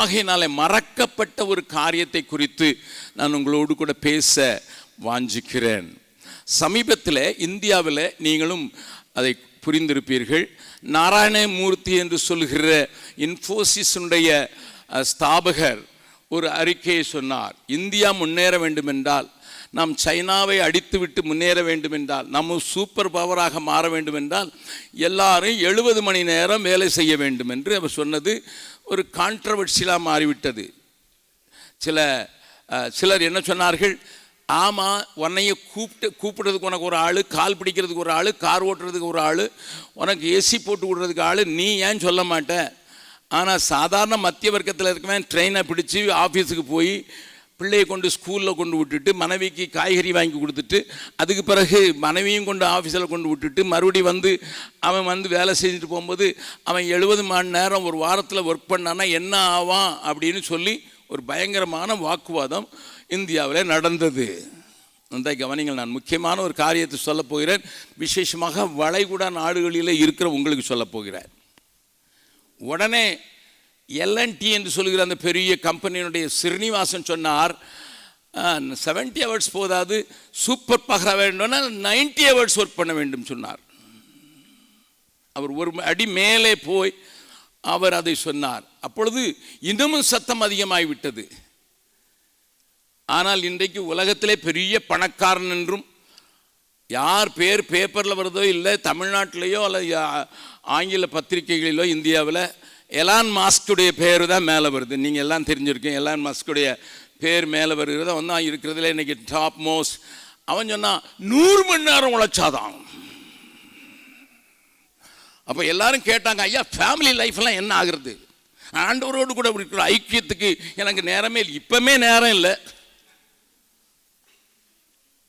ஆகையினாலே மறக்கப்பட்ட ஒரு காரியத்தை குறித்து நான் உங்களோடு கூட பேச வாஞ்சிக்கிறேன். சமீபத்தில் இந்தியாவில் நீங்களும் அதை புரிந்திருப்பீர்கள். நாராயணமூர்த்தி என்று சொல்கிற இன்ஃபோசிஸுடைய ஸ்தாபகர் ஒரு அறிக்கையை சொன்னார். இந்தியா முன்னேற வேண்டுமென்றால், நாம் சைனாவை அடித்துவிட்டு முன்னேற வேண்டுமென்றால், நம்ம சூப்பர் பவராக மாற வேண்டுமென்றால் எல்லாரும் 70 மணி நேரம் வேலை செய்ய வேண்டும் என்று அவர் சொன்னது ஒரு கான்ட்ரவர்சியலாக மாறிவிட்டது. சிலர் என்ன சொன்னார்கள், ஆமாம், உன்னைய கூப்பிடுறதுக்கு உனக்கு ஒரு ஆள், கால் பிடிக்கிறதுக்கு ஒரு ஆள், கார் ஓட்டுறதுக்கு ஒரு ஆள், உனக்கு ஏசி போட்டு விடுறதுக்கு ஆள், நீ ஏன் சொல்ல மாட்ட? ஆனால் சாதாரண மத்திய வர்க்கத்தில் இருக்கவன் ட்ரெயினை பிடிச்சி ஆஃபீஸுக்கு போய் பிள்ளையை கொண்டு ஸ்கூலில் கொண்டு விட்டுட்டு மனைவிக்கு காய்கறி வாங்கி கொடுத்துட்டு அதுக்கு பிறகு மனைவியும் கொண்டு ஆஃபீஸில் கொண்டு விட்டுட்டு மறுபடியும் அவன் வேலை செஞ்சுட்டு போகும்போது அவன் 70 மணி நேரம் ஒரு வாரத்தில் ஒர்க் பண்ணான்னா என்ன ஆவான் அப்படின்னு சொல்லி ஒரு பயங்கரமான வாக்குவாதம் இந்தியாவில் நடந்தது. அந்த கவனிங்கள், நான் முக்கியமான ஒரு காரியத்தை சொல்ல போகிறேன். விசேஷமாக வளைகுடா நாடுகளில் இருக்கிற உங்களுக்கு சொல்ல போகிறேன். உடனே எல்என்டி என்று சொல்கிற அந்த பெரிய கம்பெனியினுடைய ஸ்ரீனிவாசன் சொன்னார், 70 ஹவர்ஸ் போதாது, சூப்பர் பகர வேண்டும்னா 90 ஹவர்ஸ் ஒர்க் பண்ண வேண்டும் சொன்னார். அவர் ஒரு அடி மேலே போய் அவர் அதை சொன்னார். அப்பொழுது இன்னமும் சத்தம் அதிகமாகிவிட்டது. ஆனால் இன்றைக்கு உலகத்திலே பெரிய பணக்காரன் என்றும், யார் பேர் பேப்பரில் வருதோ இல்லை தமிழ்நாட்டிலேயோ அல்ல ஆங்கில பத்திரிகைகளிலோ இந்தியாவில் எலான் மாஸ்குடைய பேர் தான் மேலே வருது. நீங்கள் எல்லாம் தெரிஞ்சிருக்கீங்க, எலான் மாஸ்குடைய பேர் மேலே வருகிறத அவன் இருக்கிறதுல இன்றைக்கி டாப் மோஸ்ட். அவன் சொன்னான் 100 மணி நேரம் உழைச்சாதான். அப்போ எல்லாரும் கேட்டாங்க, ஐயா ஃபேமிலி லைஃப்லாம் என்ன ஆகுறது? ஆண்டவரோடு கூட இருக்கிற ஐக்கியத்துக்கு எனக்கு நேரமே இல்லை. இப்போமே நேரம் இல்லை.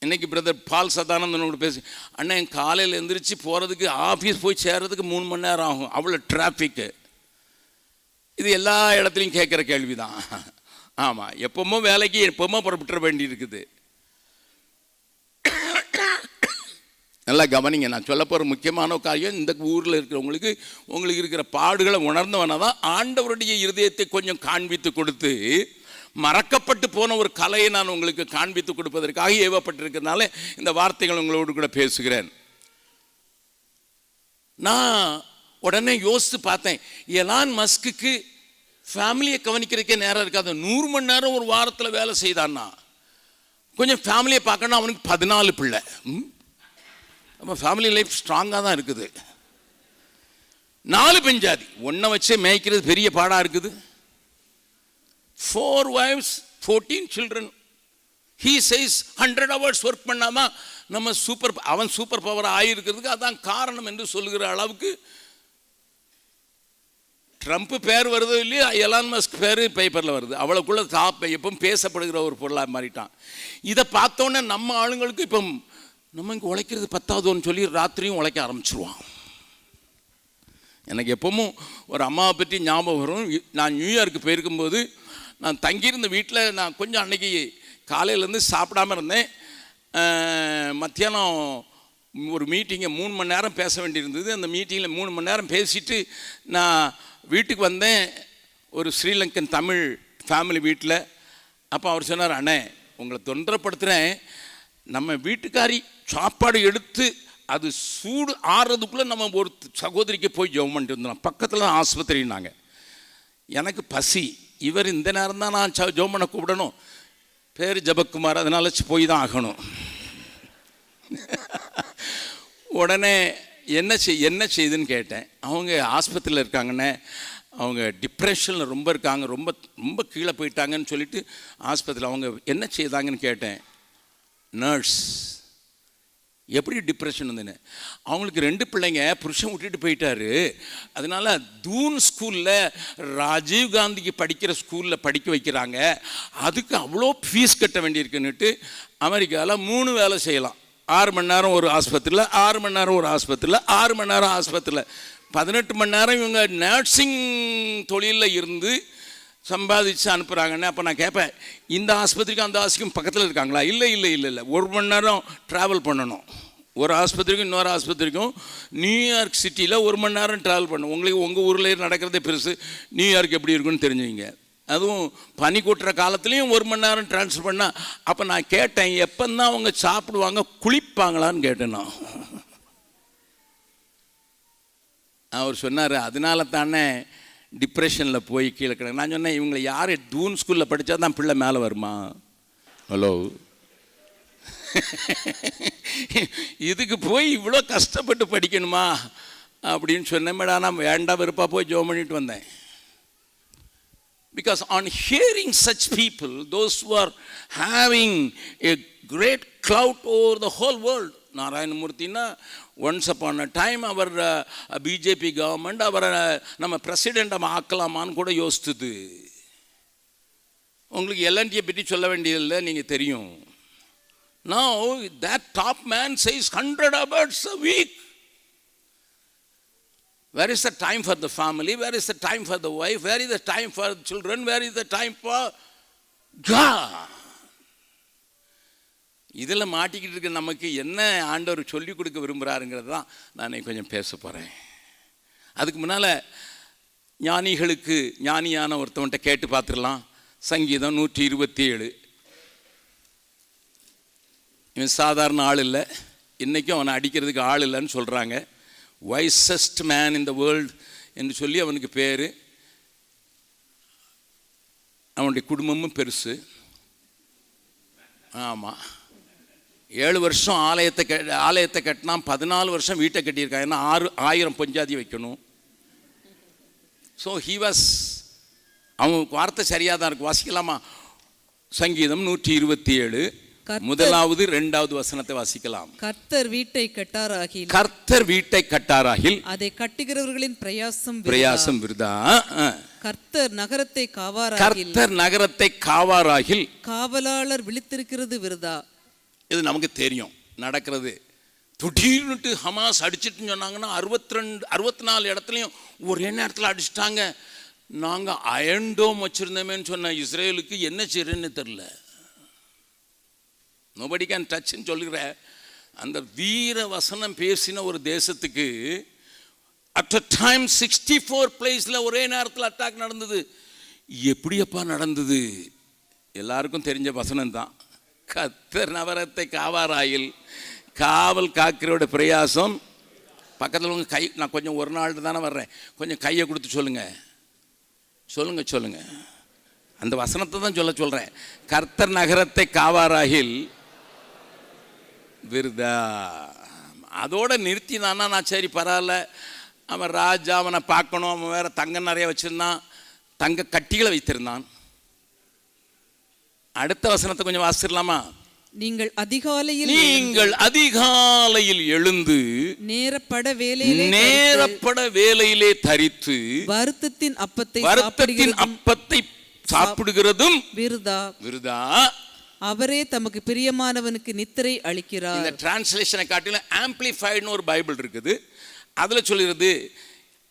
இன்றைக்கி பிரதர் பால் சதானந்தனோடு பேசி, அண்ணன் காலையில் எழுந்திரிச்சு போகிறதுக்கு ஆஃபீஸ் போய் சேர்றதுக்கு 3 மணி நேரம் ஆகும், அவ்வளோ டிராஃபிக்கு. இது எல்லா இடத்துலையும் கேட்குற கேள்வி தான். ஆமாம், எப்போமோ வேலைக்கு எப்போமோ புறப்பட்டுற வேண்டி இருக்குது. நல்லா கவனிங்க, நான் சொல்ல போகிற முக்கியமான காரியம், இந்த ஊரில் இருக்கிறவங்களுக்கு உங்களுக்கு இருக்கிற பாடுகளை உணர்ந்தவன தான் ஆண்டவருடைய இருதயத்தை கொஞ்சம் காண்பித்து கொடுத்து, மறக்கப்பட்டு போன ஒரு கலையை நான் உங்களுக்கு காண்பித்து கொடுப்பதற்காக ஏவப்பட்டிருக்கிறதுனால இந்த வார்த்தைகள் உங்களோடு கூட பேசுகிறேன். நான் உடனே யோசித்து பார்த்தேன், எலான் மஸ்குக்கு ஃபேமிலியை கவனிக்கிறதுக்கே நேரம் இருக்காது. 100 மணி நேரம் ஒரு வாரத்தில் வேலை செய்தான்னா கொஞ்சம் ஃபேமிலியை பார்க்கணும். அவனுக்கு 14 பிள்ளை. நம்ம ஃபேமிலி லைஃப் ஸ்ட்ராங்காக தான் இருக்குது. 4 பெஞ்சாதி, ஒன்றை வச்சே மேய்க்கிறது பெரிய பாடாக இருக்குது. 4 wives, 14 children. He says 100 hours work பண்ணாமல் நம்ம அவன் சூப்பர் பவர் ஆகியிருக்கிறதுக்கு அதான் காரணம் என்று சொல்லுகிற அளவுக்கு ட்ரம்ப் பேர் வருதோ இல்லையோ, எலான் மஸ்க் பேர் பேப்பரில் வருது. அவ்வளோக்குள்ள எப்பவும் பேசப்படுகிற ஒரு பொருளாக மாறிட்டான். இதை பார்த்தோன்னே நம்ம ஆளுங்களுக்கு இப்போ நம்ம இங்கே உழைக்கிறது பத்தாவதுன்னு சொல்லி ராத்திரியும் உழைக்க ஆரம்பிச்சிருவான். எனக்கு எப்பவும் ஒரு அம்மாவை பற்றி ஞாபகம் வரும். நான் நியூயார்க்கு போயிருக்கும்போது நான் தங்கியிருந்த வீட்டில் நான் கொஞ்சம் அன்றைக்கி காலையிலேருந்து சாப்பிடாமல் இருந்தேன். மத்தியானம் ஒரு மீட்டிங்கை 3 மணி நேரம் பேச வேண்டியிருந்தது. அந்த மீட்டிங்கில் 3 மணி நேரம் பேசிட்டு நான் வீட்டுக்கு வந்தேன். ஒரு ஸ்ரீலங்கன் தமிழ் ஃபேமிலி வீட்டில். அப்போ அவர் சொன்னார், அண்ணே உங்களை தொந்தரப்படுத்துகிறேன், நம்ம வீட்டுக்காரி சாப்பாடு எடுத்து அது சூடு ஆறுறதுக்குள்ளே நம்ம ஒரு சகோதரிக்கு போய் ஜெபம் பண்ணிட்டு இருந்தோம். பக்கத்தில் தான் ஆஸ்பத்திரினாங்க. எனக்கு பசி, இவர் இந்த நேரம் தான் நான் ஜெபம் பண்ண கூப்பிடணும். பேர் ஜபக்குமார், அதனால போய் தான் ஆகணும். உடனே என்ன செய்யுதுன்னு கேட்டேன். அவங்க ஆஸ்பத்திரியில் இருக்காங்கண்ணே, அவங்க டிப்ரெஷனில் ரொம்ப இருக்காங்க, ரொம்ப ரொம்ப கீழே போயிட்டாங்கன்னு சொல்லிட்டு ஆஸ்பத்திரியில் அவங்க என்ன செய்தாங்கன்னு கேட்டேன். நர்ஸ். எப்படி டிப்ரெஷன் வந்துன்னு, அவங்களுக்கு 2 பிள்ளைங்க, புருஷன் விட்டுட்டு போயிட்டாரு. அதனால தூன் ஸ்கூலில் ராஜீவ்காந்திக்கு படிக்கிற ஸ்கூலில் படிக்க வைக்கிறாங்க, அதுக்கு அவ்வளோ ஃபீஸ் கட்ட வேண்டியிருக்குன்னுட்டு அமெரிக்காவில் 3 வேலை செய்யலாம். 6 மணி நேரம் ஒரு ஆஸ்பத்திரியில், 6 மணி நேரம் ஒரு ஆஸ்பத்திரியில், 6 மணி நேரம் ஆஸ்பத்திரியில், 18 மணி நேரம் இவங்க நர்சிங் தொழிலில் இருந்து சம்பாதிச்சு அனுப்புகிறாங்கன்னு. அப்போ நான் கேட்பேன், இந்த ஆஸ்பத்திரிக்கும் அந்த ஆஸ்பத்திரிக்கும் பக்கத்தில் இருக்காங்களா? இல்லை 1 மணி நேரம் ட்ராவல் பண்ணணும். ஒரு ஆஸ்பத்திரிக்கும் இன்னொரு ஆஸ்பத்திரிக்கும் நியூயார்க் சிட்டியில் 1 மணி நேரம் ட்ராவல் பண்ணணும். உங்களுக்கு உங்கள் ஊரில் நடக்கிறதே பெருசு, நியூயார்க் எப்படி இருக்குன்னு தெரிஞ்சுங்க. அதுவும் பனி கொட்டுற காலத்துலேயும் 1 மணி நேரம் ட்ரான்ஸ்ஃபர் பண்ணால். அப்போ நான் கேட்டேன், எப்போந்தான் அவங்க சாப்பிடுவாங்க, குளிப்பாங்களான்னு கேட்டேன் நான். அவர் சொன்னார், அதனால தானே டிப்ரெஷனில் போய் கீழே கிடக்கு. நான் சொன்னேன், இவங்களை யார் டூன் ஸ்கூலில் படித்தா தான் பிள்ளை மேலே வருமா? ஹலோ, இதுக்கு போய் இவ்வளோ கஷ்டப்பட்டு படிக்கணுமா அப்படின்னு சொன்னேன். மேடம் நான் வேண்டாம் வெறுப்பாக போய் ஜோம் பண்ணிட்டு வந்தேன். Because on hearing such people, those who are having a great clout over the whole world, நாராயணமூர்த்தினா once upon a time அவர் பிஜேபி கவர்மெண்ட் அவரை நம்ம பிரசிடெண்ட் ஆக்கலாமான்னு கூட யோசித்தது. உங்களுக்கு எல்என்டியை பற்றி சொல்ல வேண்டியதில்லை, நீங்கள் தெரியும். Now that top man says 100 words a week. Where is the time for the family? Where is the time for the wife? Where is the time for the children? Where is the time for God? இதில் மாட்டிக்கிட்டு இருக்க நமக்கு என்ன ஆண்டவர் சொல்லிக் கொடுக்க விரும்புகிறாருங்கிறது தான் நான் கொஞ்சம் பேச போகிறேன். அதுக்கு முன்னால் ஞானிகளுக்கு ஞானியான ஒருத்தவன்ட்ட கேட்டு பார்த்துடலாம். சங்கீதம் 127. இவன் சாதாரண ஆள் இல்லை, இன்றைக்கும் அவனை அடிக்கிறதுக்கு ஆள் இல்லைன்னு சொல்கிறாங்க. Wisest man in the world என்று சொல்லி அவனுக்கு பேர். அவனுடைய குடும்பமும் பெருசு. ஆமாம், 7 வருஷம் ஆலயத்தை கட்டினா, 14 வருஷம் வீட்டை கட்டியிருக்காங்க. ஏன்னா 6000 பொஞ்சாதி வைக்கணும். ஸோ ஹி வாஸ், அவனுக்கு வார்த்தை சரியாக தான் இருக்கு. வாசிக்கலாமா? சங்கீதம் 127 முதலாவது 2வது வசனத்தை வாசிக்கலாம். கர்த்தர் வீட்டை கட்டாராகில், கர்த்தர் வீட்டை கட்டாராகில் அதை கட்டுகிறவர்களின் பிரயாசம் விருதா. கர்த்தர் நகரத்தை காவாராகில், கர்த்தர் நகரத்தை காவாராகில் காவலாளர் விழித்திருக்கிறது விருதா. இது நமக்கு தெரியும் நடக்கிறது. திடீர்னுட்டு ஹமாஸ் அடிச்சிட்டுன்னு சொன்னாங்கன்னா 64 இடத்துலையும் ஒரே நேரத்தில் அடிச்சிட்டாங்க. நாங்கள் அயன்டோம் வச்சுருந்தோமேன்னு சொன்ன இஸ்ரேலுக்கு என்ன செய்யறேன்னு தெரில. நோபடி கேன் டச்ன்னு சொல்லுகிற அந்த வீர வசனம் பேசின ஒரு தேசத்துக்கு அட் அ டைம் 64 பிளேஸில் ஒரே நேரத்தில் அட்டாக் நடந்தது. எப்படியப்பா நடந்தது? எல்லாருக்கும் தெரிஞ்ச வசனம் தான். கர்த்தர் நகரத்தை காவாராயில், காவல் காக்கிறோட பிரயாசம். பக்கத்தில் உங்கள் கை, நான் கொஞ்சம் ஒரு நாள் தானே வர்றேன், கொஞ்சம் கையை கொடுத்து சொல்லுங்க. அந்த வசனத்தை தான் சொல்கிறேன். கர்த்தர் நகரத்தை காவாராகில் விருதா. அதோட நிறுத்தினான்னா நான் சரி பரவாயில்ல, அவன் ராஜா, அவனை பார்க்கணும், அவன் வேற தங்கம் நிறைய வச்சிருந்தான், தங்க கட்டிகளை வைத்திருந்தான். அடுத்த வசனத்தை கொஞ்சம் வாசிடலாமா? நீங்கள் அதிகாலையில் எழுந்து நேரப்பட வேலையிலே தரித்து வருத்தத்தின் அப்பத்தை சாப்பிடுகிறதும் விருதா. அவரே தமக்கு பிரியமானவனுக்கு நித்திரை அளிக்கிறார். இந்த டிரான்ஸ்லேஷனை காட்டிலும் ஆம்பிளிஃபைடுன்னு ஒரு பைபிள் இருக்குது. அதில் சொல்கிறது,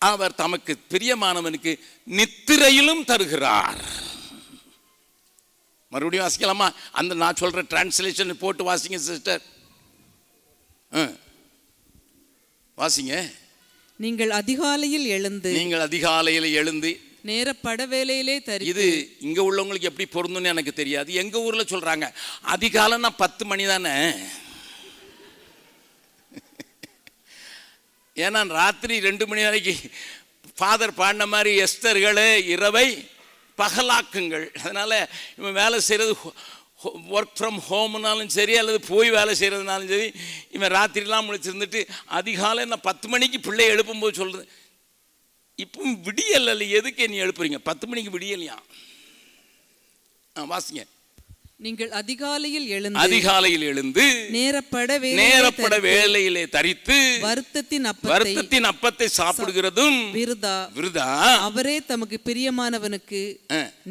அவர் தமக்கு பிரியமானவனுக்கு நித்திரையிலும் தருகிறார். மறுபடியும் வாசிக்கலாமா? அந்த நான் சொல்ற டிரான்ஸ்லேஷன் போட்டு வாசிங்க சிஸ்டர். வாசிங்க. நீங்கள் அதிகாலையில் எழுந்து நேரப்பட வேலையிலே தரித்து. இது இங்க உள்ளவங்களுக்கு எப்படி பொருந்தும்னு எனக்கு தெரியாது. எங்க ஊர்ல சொல்றாங்க அதிகாலைன்னா 10 மணி தானே. ஏன்னா ராத்திரி 2 மணி வரைக்கும் ஃபாதர் பாடின மாதிரி எஸ்தர்களே இரவை பகலாக்குங்கள். அதனால் இவன் வேலை செய்கிறது ஒர்க் ஃப்ரம் ஹோம்னாலும் சரி, அல்லது போய் வேலை செய்கிறதுனாலும் சரி, இவன் ராத்திரிலாம் முழிச்சிருந்துட்டு அதிகாலை நான் 10 மணிக்கு பிள்ளை எழுப்பும்போது சொல்கிறது, இப்பவும் விடியல் அல்ல, எதுக்கு நீ எழுப்புறீங்க? 10 மணிக்கு விடியலையா? வாசிங்க. நீங்கள் அதிகாலையில் எழுந்து நேரப்பட வேலையிலே தரித்து வருத்தத்தின் அப்பத்தை சாப்பிடுகிறதும் விருதா. அவரே தமக்கு பிரியமானவனுக்கு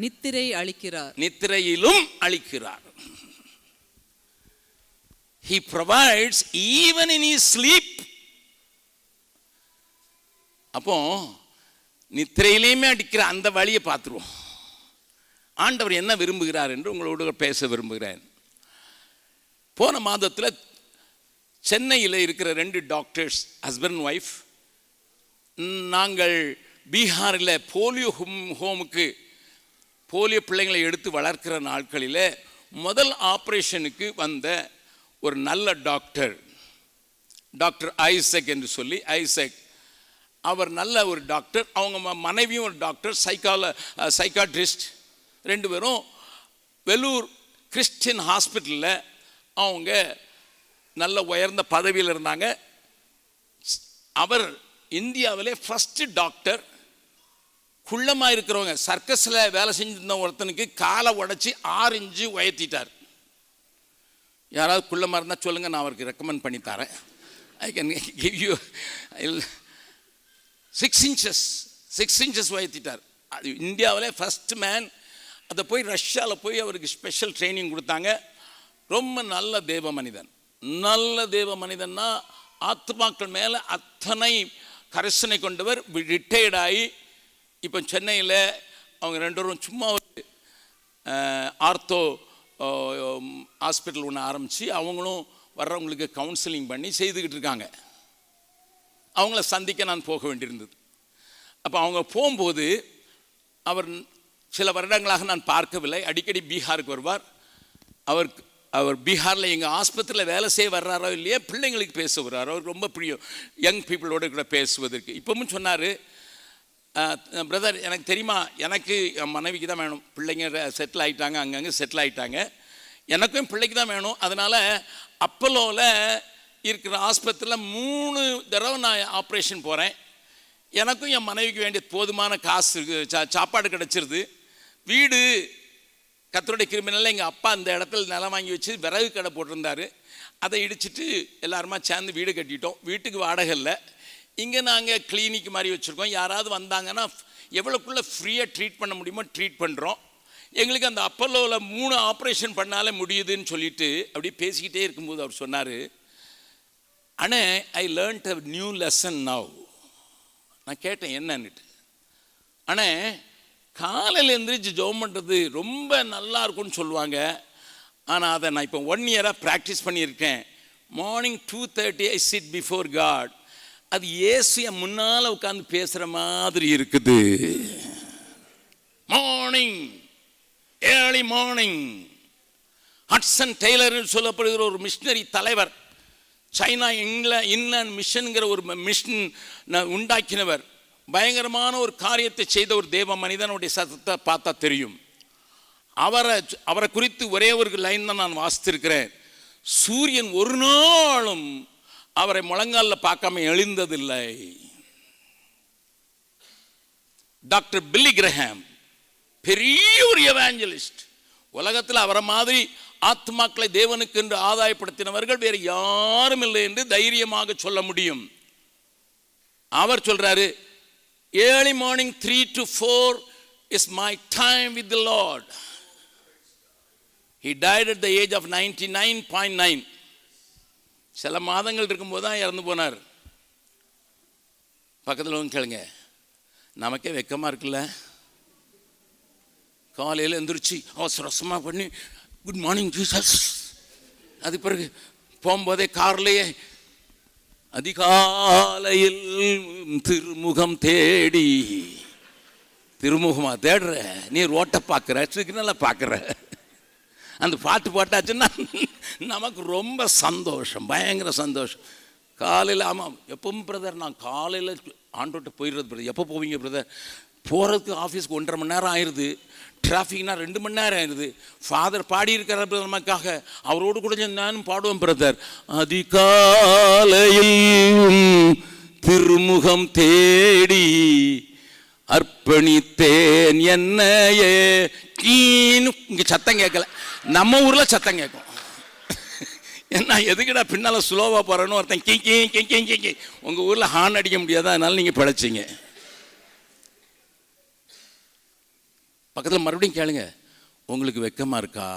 நித்திரை அளிக்கிறார், நித்திரையிலும் அளிக்கிறார். He provides even in his sleep. அப்போ நித்திரையிலேயுமே அடிக்கிற அந்த வழியை பார்த்துருவோம். ஆண்டவர் என்ன விரும்புகிறார் என்று உங்களோடு பேச விரும்புகிறேன். போன மாதத்தில் சென்னையில் இருக்கிற 2 டாக்டர்ஸ், ஹஸ்பண்ட் அண்ட் ஒய்ஃப், நாங்கள் பீகாரில் போலியோ பிள்ளைங்களை எடுத்து வளர்க்கிற நாட்களில் முதல் ஆப்ரேஷனுக்கு வந்த ஒரு நல்ல டாக்டர் ஐசக் என்று சொல்லி, ஐசக் அவர் நல்ல ஒரு டாக்டர். அவங்க மனைவியும் ஒரு டாக்டர், சைக்காட்ரிஸ்ட். ரெண்டு பேரும் வெல்லூர் கிறிஸ்டியன் ஹாஸ்பிட்டலில் அவங்க நல்ல உயர்ந்த பதவியில் இருந்தாங்க. அவர் இந்தியாவிலே ஃபஸ்ட்டு டாக்டர். குள்ளமாக இருக்கிறவங்க, சர்க்கஸில் வேலை செஞ்சிருந்த ஒருத்தனுக்கு காலை உடச்சி 6 இன்ச்சு உயர்த்திட்டார். யாராவது குள்ளமாக இருந்தால் சொல்லுங்கள், நான் அவருக்கு ரெக்கமெண்ட் பண்ணி தரேன். I can give you 6 inches உயர்த்திட்டார். அது இந்தியாவிலே ஃபஸ்ட் மேன். அதை போய் ரஷ்யாவில் போய் அவருக்கு ஸ்பெஷல் ட்ரைனிங் கொடுத்தாங்க. ரொம்ப நல்ல தேவ மனிதன். நல்ல தேவ மனிதன்னா ஆத்மாக்கள் மேலே அத்தனை கரிசனை கொண்டவர். ரிட்டையர்டாகி இப்போ சென்னையில் அவங்க 2 பேரும் சும்மா ஒரு ஆர்த்தோ ஹாஸ்பிட்டல் ஒன்று ஆரம்பித்து அவங்களும் வர்றவங்களுக்கு கவுன்சிலிங் பண்ணி செய்துக்கிட்டு இருக்காங்க. அவங்கள சந்திக்க நான் போக வேண்டியிருந்தது. அப்போ அவங்க போகும்போது அவர் சில வருடங்களாக நான் பார்க்கவில்லை. அடிக்கடி பீகாருக்கு வருவார். அவர் பீகாரில் எங்கள் ஆஸ்பத்திரியில் வேலை செய்ய வர்றாரோ இல்லையே, பிள்ளைங்களுக்கு பேச வர்றாரோ. அவருக்கு ரொம்ப பிரியம் யங் பீப்புளோடு கூட பேசுவதற்கு. இப்போவும் சொன்னார், பிரதர் எனக்கு தெரியுமா, எனக்கு என் மனைவிக்கு தான் வேணும். பிள்ளைங்க செட்டில் ஆகிட்டாங்க, அங்கங்கே செட்டில் ஆகிட்டாங்க. எனக்கும் பிள்ளைக்கு தான் வேணும். அதனால் அப்போலோவில் இருக்கிற ஆஸ்பத்திரியில் 3 தடவை நான் ஆப்ரேஷன் போகிறேன். எனக்கும் என் மனைவிக்கு வேண்டிய போதுமான காசு சாப்பாடு கிடச்சிருது. வீடு கர்த்தருடைய கிருபையினால எங்கள் அப்பா அந்த இடத்துல நிலம் வாங்கி வச்சு விறகு கடை போட்டிருந்தார். அதை இடிச்சிட்டு எல்லாருமா சேர்ந்து வீடு கட்டிட்டோம். வீட்டுக்கு வாடகை இல்லை. இங்கே நாங்கள் கிளினிக் மாதிரி வச்சுருக்கோம். யாராவது வந்தாங்கன்னா எவ்வளோக்குள்ளே ஃப்ரீயாக ட்ரீட் பண்ண முடியுமோ ட்ரீட் பண்ணுறோம். எங்களுக்கு அந்த அப்போலோவில் 3 ஆப்ரேஷன் பண்ணாலே முடியுதுன்னு சொல்லிட்டு அப்படியே பேசிக்கிட்டே இருக்கும்போது அவர் சொன்னார், அண்ணே I learned a new lesson now. நான் கேட்டேன் என்னன்னுட்டு. அண்ணே காலையில் எழுந்திரிச்சு ஜெபம் பண்ணுறது ரொம்ப நல்லா இருக்கும்னு சொல்லுவாங்க. ஆனால் அதை நான் இப்போ 1 இயராக ப்ராக்டிஸ் பண்ணியிருக்கேன். Morning 2:30 I sit before God. அது இயேசு என் முன்னால் உட்காந்து பேசுகிற மாதிரி இருக்குது. Morning, early morning. Hudson Taylor சொல்லப்படுகிற ஒரு மிஷினரி தலைவர், சைனா இன்லேண்ட் மிஷன்கிற ஒரு மிஷன் உண்டாக்கினவர், பயங்கரமான ஒரு காரியத்தை செய்த ஒரு தேவ மனிதனுடைய சத்தத்தை பார்த்தா தெரியும். அவரை குறித்து ஒரே ஒரு லைன் தான் நான் வாசித்திருக்கிறேன். சூரியன் ஒரு நாளும் அவரை முழங்காலில் பார்க்காம எழுந்ததில்லை. டாக்டர் பில்லி கிரஹாம் பெரிய ஒரு எவாஞ்சலிஸ்ட். உலகத்தில் அவரை மாதிரி ஆத்மாக்களை தேவனுக்கு என்று ஆதாயப்படுத்தினவர்கள் வேறு யாரும் இல்லை என்று தைரியமாக சொல்ல முடியும். அவர் சொல்றாரு, early morning 3 to 4 is my time with the Lord. He died at the age of 99.9. சில மாதங்கள் இருக்கும்போது தான் இறந்து போனார். பக்கத்தில் வந்து கேளுங்க, நமக்கே வெக்கமாக இருக்குல்ல. காலையில் எந்திரிச்சு அவசரமாக பண்ணி குட் மார்னிங் ஜீசஸ். அது பிறகு போகும்போதே கார்லேயே அதிகாலையில் திருமுகம் தேடி. திருமுகமாக தேடுற நீ ரோட்டை பார்க்குற, சிக்னலை பார்க்குற. அந்த பாட்டு போட்டாச்சுன்னா நமக்கு ரொம்ப சந்தோஷம், பயங்கர சந்தோஷம். காலையில் ஆமாம், எப்பவும் பிரதர் நான் காலையில் ஆண்டோட்ட போயிடுறது பிரதர். எப்போ போவீங்க பிரதர்? போகிறதுக்கு ஆஃபீஸ்க்கு 1.5 மணி நேரம் ஆயிடுது. டிராஃபிக்னா 2 மணி நேரம் ஆயிடுது. ஃபாதர் பாடியிருக்கிற நமக்காக, அவரோடு கூட நானும் பாடுவேன் பிரதர். அதிகாலையில் திருமுகம் தேடி அர்ப்பணித்தேன் என்னையே. இங்கே சத்தம் கேட்கல, நம்ம ஊரில் சத்தம் கேட்கும். என்ன எதுக்குடா பின்னால் ஸ்லோவாக போகிறேன்னு ஒருத்தன் கீ கீ கீ கீ கீ கீ. உங்கள் ஊரில் ஹார்ன் அடிக்க முடியாது, அதனால நீங்கள் பிழைச்சிங்க. பக்கத்தில் மறுபடியும் கேளுங்க, உங்களுக்கு வெக்கமாக இருக்கா?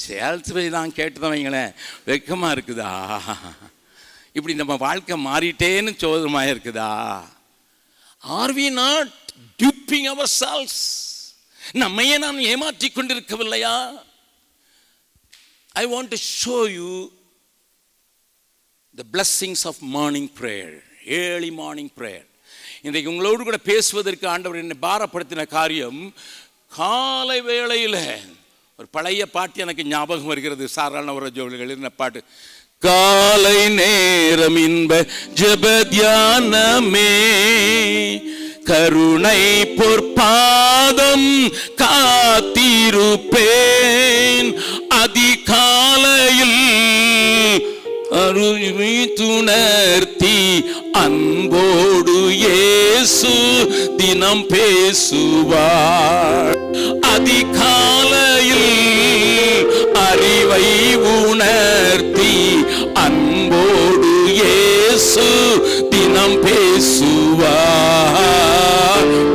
சேல்ஸ் பை தான் கேட்டு தான் வைங்களேன், வெக்கமாக இருக்குதா? இப்படி நம்ம வாழ்க்கை மாறிட்டேன்னு சோதமாக இருக்குதா? Are we not duping ourselves? நம்மையே நான் ஏமாற்றிக் கொண்டிருக்கவில்லையா? I want to show you the blessings of morning prayer, early morning prayer. இன்றைக்கு உங்களோடு கூட பேசுவதற்கு ஆண்டவர் என்னை பாரப்படுத்தின காரியம், காலை வேளையில் ஒரு பழைய பாட்டு எனக்கு ஞாபகம் வருகிறது. சாராளவர ஜோலிகள் என்ன பாட்டு? காலை நேரம் இன்ப ஜெப தியானமே, கருணை பொற்பாதம் காத்திருப்பேன், அதிகாலையில் அருவி துணர்த்தி அன்போடு இயேசு தினம் பேசுவார். அதிகாலையில் அறிவை உணர்த்தி அன்போடு இயேசு தினம் பேசுவார்.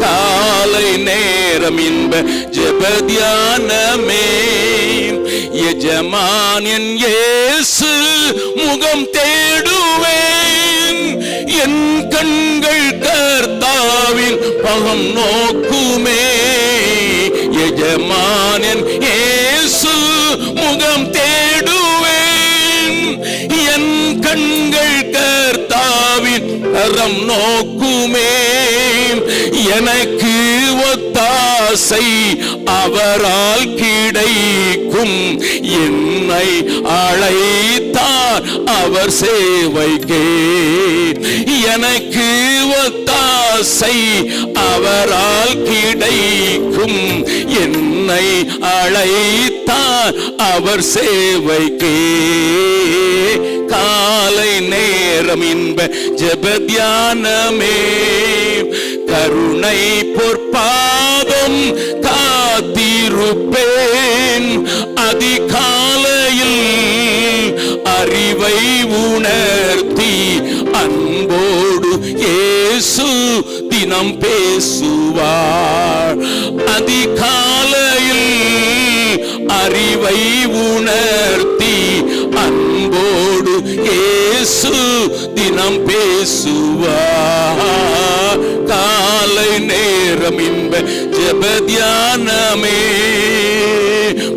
காலை நேரம் இன்ப ஜெப தியானமே, எஜமான் என் இயேசு முகம் தேடுவேன், என் கண்கள் கர்த்தாவின் பகம் நோக்குமே. எஜமான் என் இயேசு முகம் தேடுவேன், என் கண்கள் கர்த்தாவின் கரம் நோக்குமே. எனக்கு ஒத்தாசை அவரால் கிடைக்கும், என்னை அழைத்தார் அவர் சேவைக்கே. எனக்கு ஒத்தாசை அவரால் கிடைக்கும், என்னை அழைத்தார் அவர் சேவைக்கே. காலை நேரம் இன்ப ஜெப தியானமே, கருணை பொற்பாதம் காத்திருப்பேன், அதிகாலையில் அறிவை உணர்த்தி அன்போடு இயேசு தினம் பேசுவார். அதிகாலையில் அறிவை உணர்த்தி அன்போடு இயேசு தினம் பேசுவார். காலை நேரம் இன்ப ஜெப தியானமே,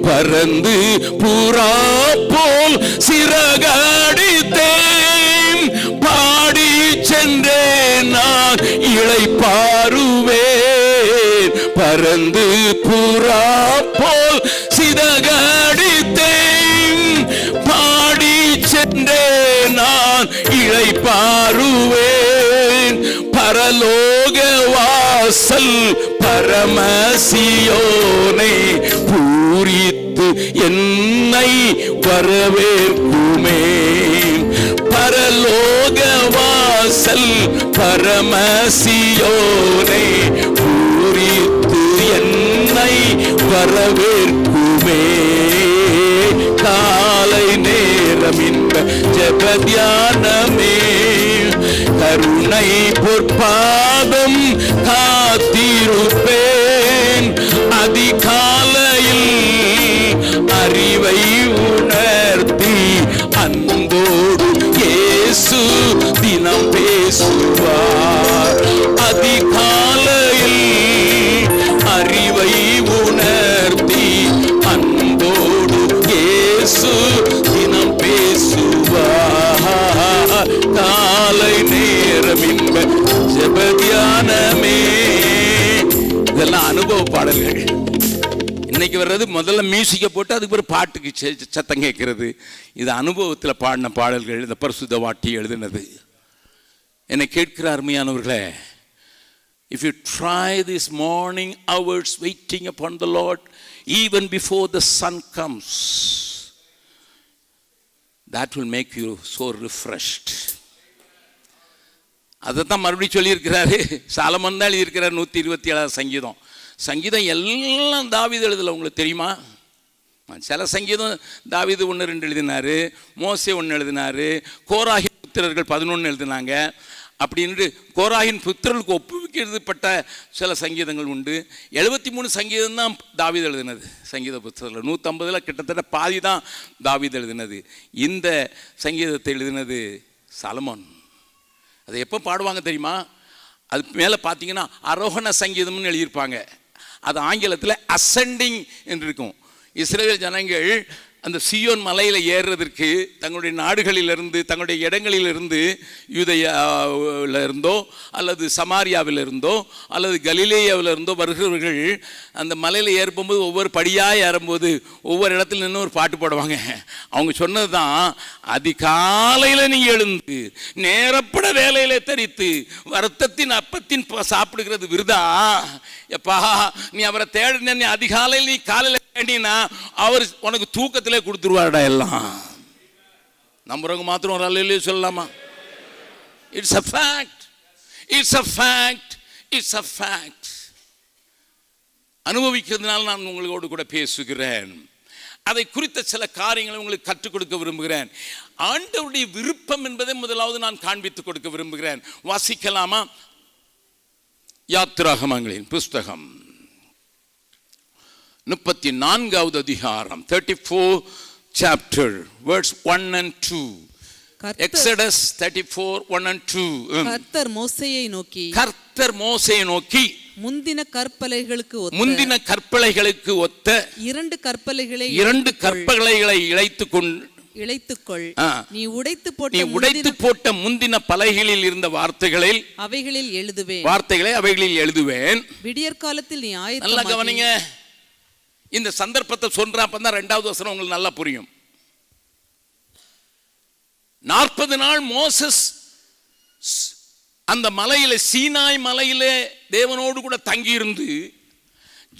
பறந்து புறா போல் சிறகடித்தேன், பாடி சென்றேன் நான் இளைப்பாறுவேன். பறந்து புறா போல் சிறகடித்தேன், பாடி சென்றேன் நான் இளைப்பாறுவேன். பரலோக வாசல் பரமசியோனை பூரித்து என்னை வரவேற்குமே. பரலோக வாசல் பரமசியோனை பூரித்து என்னை வரவேற்குமே. காலை நேரம் இன்ப ஜெப தியானமே, கருணை பொற்பாதம் காத்திருப்பேன், அதிகாலையில் அறிவை உணர்த்தி அன்போடு இயேசு தினம் பேசுவார். அதிகாலையில் அறிவை உணர்த்தி அன்போடு இயேசு தினம் பேசுவார். காலை நேரம் இன்ப ஜெப தியானமே. இதெல்லாம் அனுபவ பாடல்கள். இன்னைக்கு வர்றது முதல்ல மியூசிக்கை போட்டு அதுக்கு ஒரு பாட்டுக்கு சத்தம் கேட்கறது. இது அனுபவத்தில் பாடின பாடல்கள். இந்த பரிசுத்த வாட்டி எழுதினது. என்னை கேட்கிற அருமையானவர்களே, if you try this morning hours waiting upon the Lord even before the sun comes, that will make you so refreshed. அதைத்தான் மறுபடியும் சொல்லியிருக்கிறாரு. சாலமன் தான் எழுதியிருக்கிறார் 127 சங்கீதம். சங்கீதம் எல்லாம் தாவீது எழுதலை. உங்களுக்கு தெரியுமா? சில சங்கீதம் தாவீது 1-2 எழுதினார், மோசே 1 எழுதினார், கோராகின் புத்திரர்கள் 11 எழுதினாங்க. அப்படின்னு கோராகின் புத்திரர்களுக்கு ஒப்புவிக்கப்பட்ட சில சங்கீதங்கள் உண்டு. 73 சங்கீதம் தான் தாவீது எழுதினது. சங்கீத புத்தகத்தில் 150 கிட்டத்தட்ட பாதி தான் தாவீது எழுதினது. இந்த சங்கீதத்தை எழுதினது சாலமோன். அதை எப்போ பாடுவாங்க தெரியுமா? அது மேலே பார்த்தீங்கன்னா அரோகண சங்கீதம்னு எழுதியிருப்பாங்க. அது ஆங்கிலத்தில் அசெண்டிங் என்று இருக்கும். இஸ்ரேல் ஜனங்கள் அந்த சீயோன் மலையில் ஏறுறதற்கு தங்களுடைய நாடுகளிலிருந்து தங்களுடைய இடங்களிலிருந்து யூதேயாவில் இருந்தோ அல்லது சமாரியாவில் இருந்தோ அல்லது கலிலேயாவில் இருந்தோ வருகிறவர்கள் அந்த மலையில் ஏறும்போது ஒவ்வொரு படியாக ஏறும்போது ஒவ்வொரு இடத்துல நின்று ஒரு பாட்டு பாடுவாங்க. அவங்க சொன்னது தான், அதிகாலையில் நீ எழுந்து நேரப்பட வேலையில தரித்து வருத்தத்தின் அப்பத்தின் சாப்பிடுகிறது விருதா. எப்பா நீ அவரை தேடின, நீ அதிகாலையில் நீ காலையில் தேடினா அவர் உனக்கு தூக்கத்திலே கொடுத்துருவாருடா எல்லாம். நம்புறவங்க மாத்திரம் ஒரு அல்லேலூயா சொல்லலாமா? It's a fact, it's a fact, it's a fact. அனுபவிக்கிறதுனால நான் உங்களோடு கூட பேசுகிறேன். அதை குறித்த சில காரியங்களை உங்களுக்கு கற்றுக் கொடுக்க விரும்புகிறேன். ஆண்டவருடைய விருப்பம் என்பதை முதலாவது நான் காண்பித்துக் கொடுக்க விரும்புகிறேன். வாசிக்கலாமா? யாத்திராகமங்களின் புஸ்தகம் 34வது அதிகாரம், 34 chapter verse 1 and 2. Exodus 34 1 and 2. கர்த்தர் மோசேயை நோக்கி முந்தின கற்பலைகளுக்கு ஒத்த இரண்டு கற்பலைகளை இழைத்துக்கொள். நீ உடைத்து போட்ட முந்தின பலகைகளில் இருந்த வார்த்தைகளில் அவைகளில் எழுதுவேன். விடியற் காலத்தில் நீ நல்லா கவனிங்க. இந்த சந்தர்ப்பத்தை சொல்றப்பதான் 2வது வசனம் உங்களுக்கு நல்லா புரியும். 40 நாள் மோசஸ் அந்த மலையில, சீனாய் மலையிலே தேவனோடு கூட தங்கியிருந்து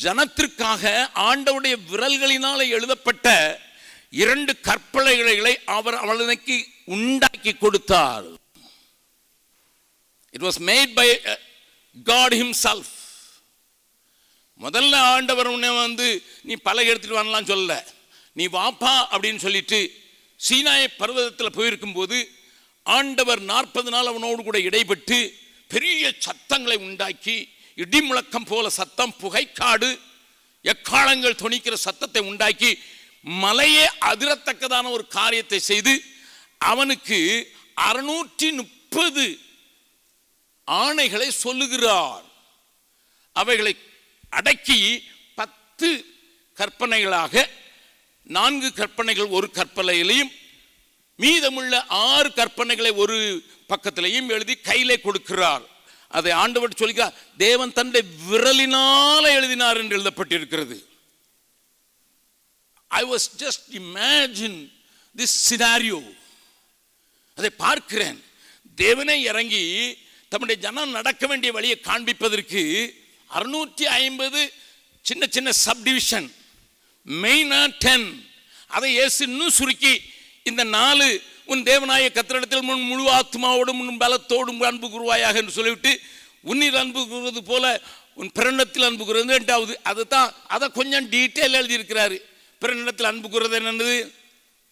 ஜனத்திற்காக ஆண்டவருடைய விரல்களினால எழுதப்பட்ட 2 கற்பலைகளை அவர் அவளுக்கு உண்டாக்கி கொடுத்தார். It was made by God himself. முதல்ல ஆண்டவர் உன்னை நீ பலகை எடுத்துட்டு வரலாம் சொல்ல, நீ வாப்பா அப்படின்னு சொல்லிட்டு சீனாய் பர்வதத்தில் போயிருக்கும் போது ஆண்டவர் 40 நாள் அவனோடு கூட இடைப்பட்டு பெரிய சத்தங்களை உண்டாக்கி, இடி முழக்கம் போல சத்தம், புகைக்காடு, எக்காலங்கள் தொனிக்கிற சத்தத்தை உண்டாக்கி மலையே அதிரத்தக்கதான ஒரு காரியத்தை செய்து அவனுக்கு 630 ஆணைகளை சொல்லுகிறார். அவைகளை அடக்கி 10 கற்பனைகளாக, 4 கற்பனைகள் ஒரு கற்பனையிலையும் மீதமுள்ள 6 கற்பனைகளை ஒரு பக்கத்திலையும் எழுதி கையிலே கொடுக்கிறார். அதை ஆண்டவர் சொல்கிறார், தேவன் தன்னுடைய விரலினால எழுதினார் என்று எழுதப்பட்டிருக்கிறது. I was just imagine this scenario. அதை பார்க்கிறேன். தேவனே இறங்கி தம்முடைய ஜனம் நடக்க வேண்டிய வழியை காண்பிப்பதற்கு 650 சின்ன சின்ன சப்டிவிஷன், மெயினா 10. அதை இயேசு இன்னும் சுருக்கி, இந்த 4 உன் தேவனாய கர்த்தரிடத்தில் முழு ஆத்மாவோடும் உன் பலத்தோடும் அன்பு கூறுவாயாக என்று சொல்லிவிட்டு, உன்னில் அன்பு கூறுவது போல உன் பிறனிடத்தில் அன்பு கூறுவது 2வது. அதை கொஞ்சம் டீட்டெயில் எழுதியிருக்கிறாரு. பிறனிடத்தில் அன்பு கூறுறது என்னது?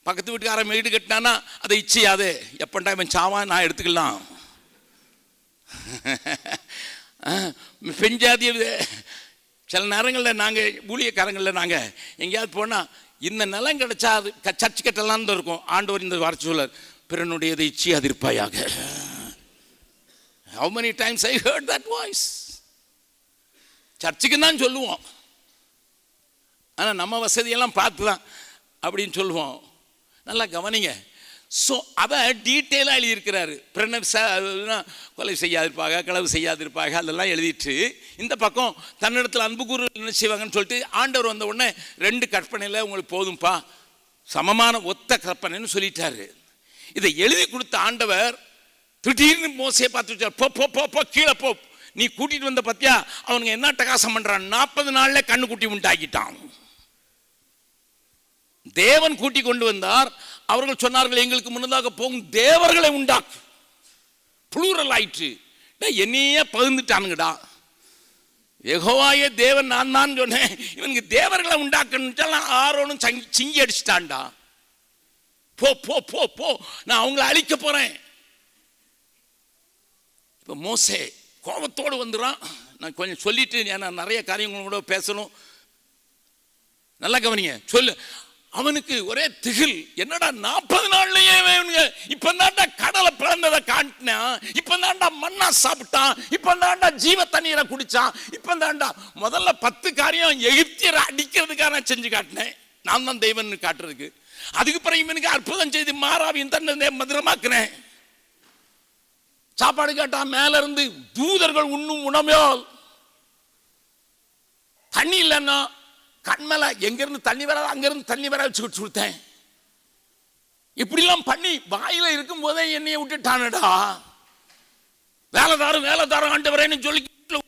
பக்கத்து வீட்டுக்காரன் வீடு கட்டினானா அதை இச்சையாதே, எப்பண்டா இவன் சாவான் நான் எடுத்துக்கலாம். பெஞ்சாதி சில நேரங்களில் நாங்கள் ஊழியக்காரங்களில் நாங்கள் எங்கேயாவது போனால் இந்த நிலம் கிடைச்சா அது சர்ச்சு கட்டலான்னு தான் இருக்கும். ஆண்டவர் இந்த வார்த்தை சொல்ல, பிறனுடையதை இச்சையாதிருப்பாயாக. How many times I heard that voice? சர்ச்சுக்கு தான் சொல்லுவோம், ஆனால் நம்ம வசதியெல்லாம் பார்த்து தான் அப்படின்னு சொல்லுவோம். நல்லா கவனிங்க. ஸோ அதை டீட்டெயிலாக எழுதியிருக்கிறாரு. பிறனர் கொலை செய்யாதிருப்பாங்க, களவு செய்யாதிருப்பாங்க, அதெல்லாம் எழுதிட்டு இந்த பக்கம் தன்னிடத்தில் அன்பு கூறு என்ன செய்வாங்கன்னு சொல்லிட்டு ஆண்டவர் வந்த உடனே 2 கற்பனையில் உங்களுக்கு போதும்பா, சமமான ஒத்த கற்பனைன்னு சொல்லிட்டாரு. இதை எழுதி கொடுத்த ஆண்டவர் திடீர்னு மோசையை பார்த்து வச்சார், போ போ போ கீழே போ, நீ கூட்டிட்டு வந்த பத்தியா அவனுங்க என்ன டகாசம் பண்றான், 40 நாள்ல கண்ணு குட்டி உண்டாக்கிட்டான். தேவன் கூட்டி கொண்டு வந்தார். அவர்கள் சொன்னார்கள், எங்களுக்கு முன்னதாக போகும் தேவர்களை உண்டாக்கு. புளூரல் ஆயிற்று. என்னையே பகிர்ந்துட்டானுங்கடா. யெகோவாயே தேவன் நான் தான் சொன்னேன், இவனுக்கு தேவர்களை உண்டாக்கணும். ஆரோனும் சிங்கி அடிச்சுட்டான்டா. போ போ போ போ, நான் அவங்களை அழிக்க போறேன். இப்ப மோசே கோபத்தோடு வந்துடுறான். நான் கொஞ்சம் சொல்லிட்டு ஏன்னா நிறைய காரியங்களோட பேசணும். நல்லா கவனிங்க. சொல்லு. அவனுக்கு ஒரே திகில். என்னடா 40 நாள்லயே இப்பதான்டா கடலை பிறந்ததை காட்டினா, இப்பதான்டா மண்ணா சாப்பிட்டான், இப்பதான்டா ஜீவ தண்ணீரை குடிச்சான், இப்பதான்டா முதல்ல 10 காரியம் எகிப்தியரை அடிக்கிறதுக்காக நான் செஞ்சு காட்டினேன். நான் தான் தெய்வன் காட்டுறதுக்கு. அதுக்கு பிறகு இவனுக்கு அற்புதம் செய்து மாறாவின் தன்னை மதுரமாக்குனேன். சாப்பாடு கேட்டா மேல இருந்து தூதர்கள் உண்ணும் உணவால் தண்ணி இல்லைன்னா கண்மேல எங்கிருந்து தண்ணி வராது அங்கிருந்து தண்ணி வர வச்சு கொடுத்தேன். இப்படிலாம் பண்ணி வாயில இருக்கும் போதே என்னைய விட்டுட்டானடா. வேலைதாரம் ஆண்டவரேன்னு சொல்லி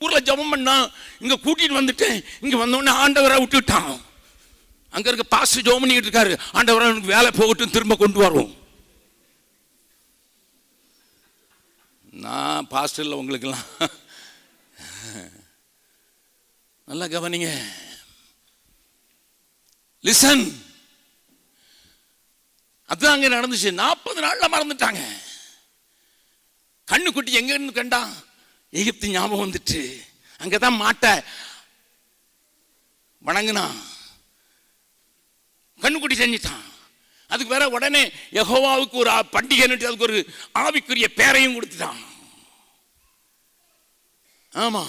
ஊர்ல ஜெபம் பண்ணா, இங்க கூட்டிட்டு வந்துட்டேன். இங்க வந்தோடனே ஆண்டவரை விட்டுட்டான். அங்க இருக்க பாஸ்டர் ஜெபம் பண்ணிட்டு இருக்காரு, ஆண்டவரை வேலை போகட்டும் திரும்ப கொண்டு வரும். நான் பாஸ்டர்ல உங்களுக்கெல்லாம் நல்லா கவனிங்க. லிசன், அதுதான் அங்க நடந்துச்சு. 40 நாள்ல மறந்துட்டாங்க. கண்ணுக்குட்டி எங்க இருந்து கண்டா, எகிப்து ஞாபகம் வந்துட்டு அங்கதான் மாட்ட வணங்குனா, கண்ணுக்குட்டி செஞ்சிட்டான். அதுக்கு வேற உடனே யெகோவாவுக்கு ஒரு பண்டிகை, அதுக்கு ஒரு ஆவிக்குரிய பேரையும் கொடுத்துட்டான். ஆமா,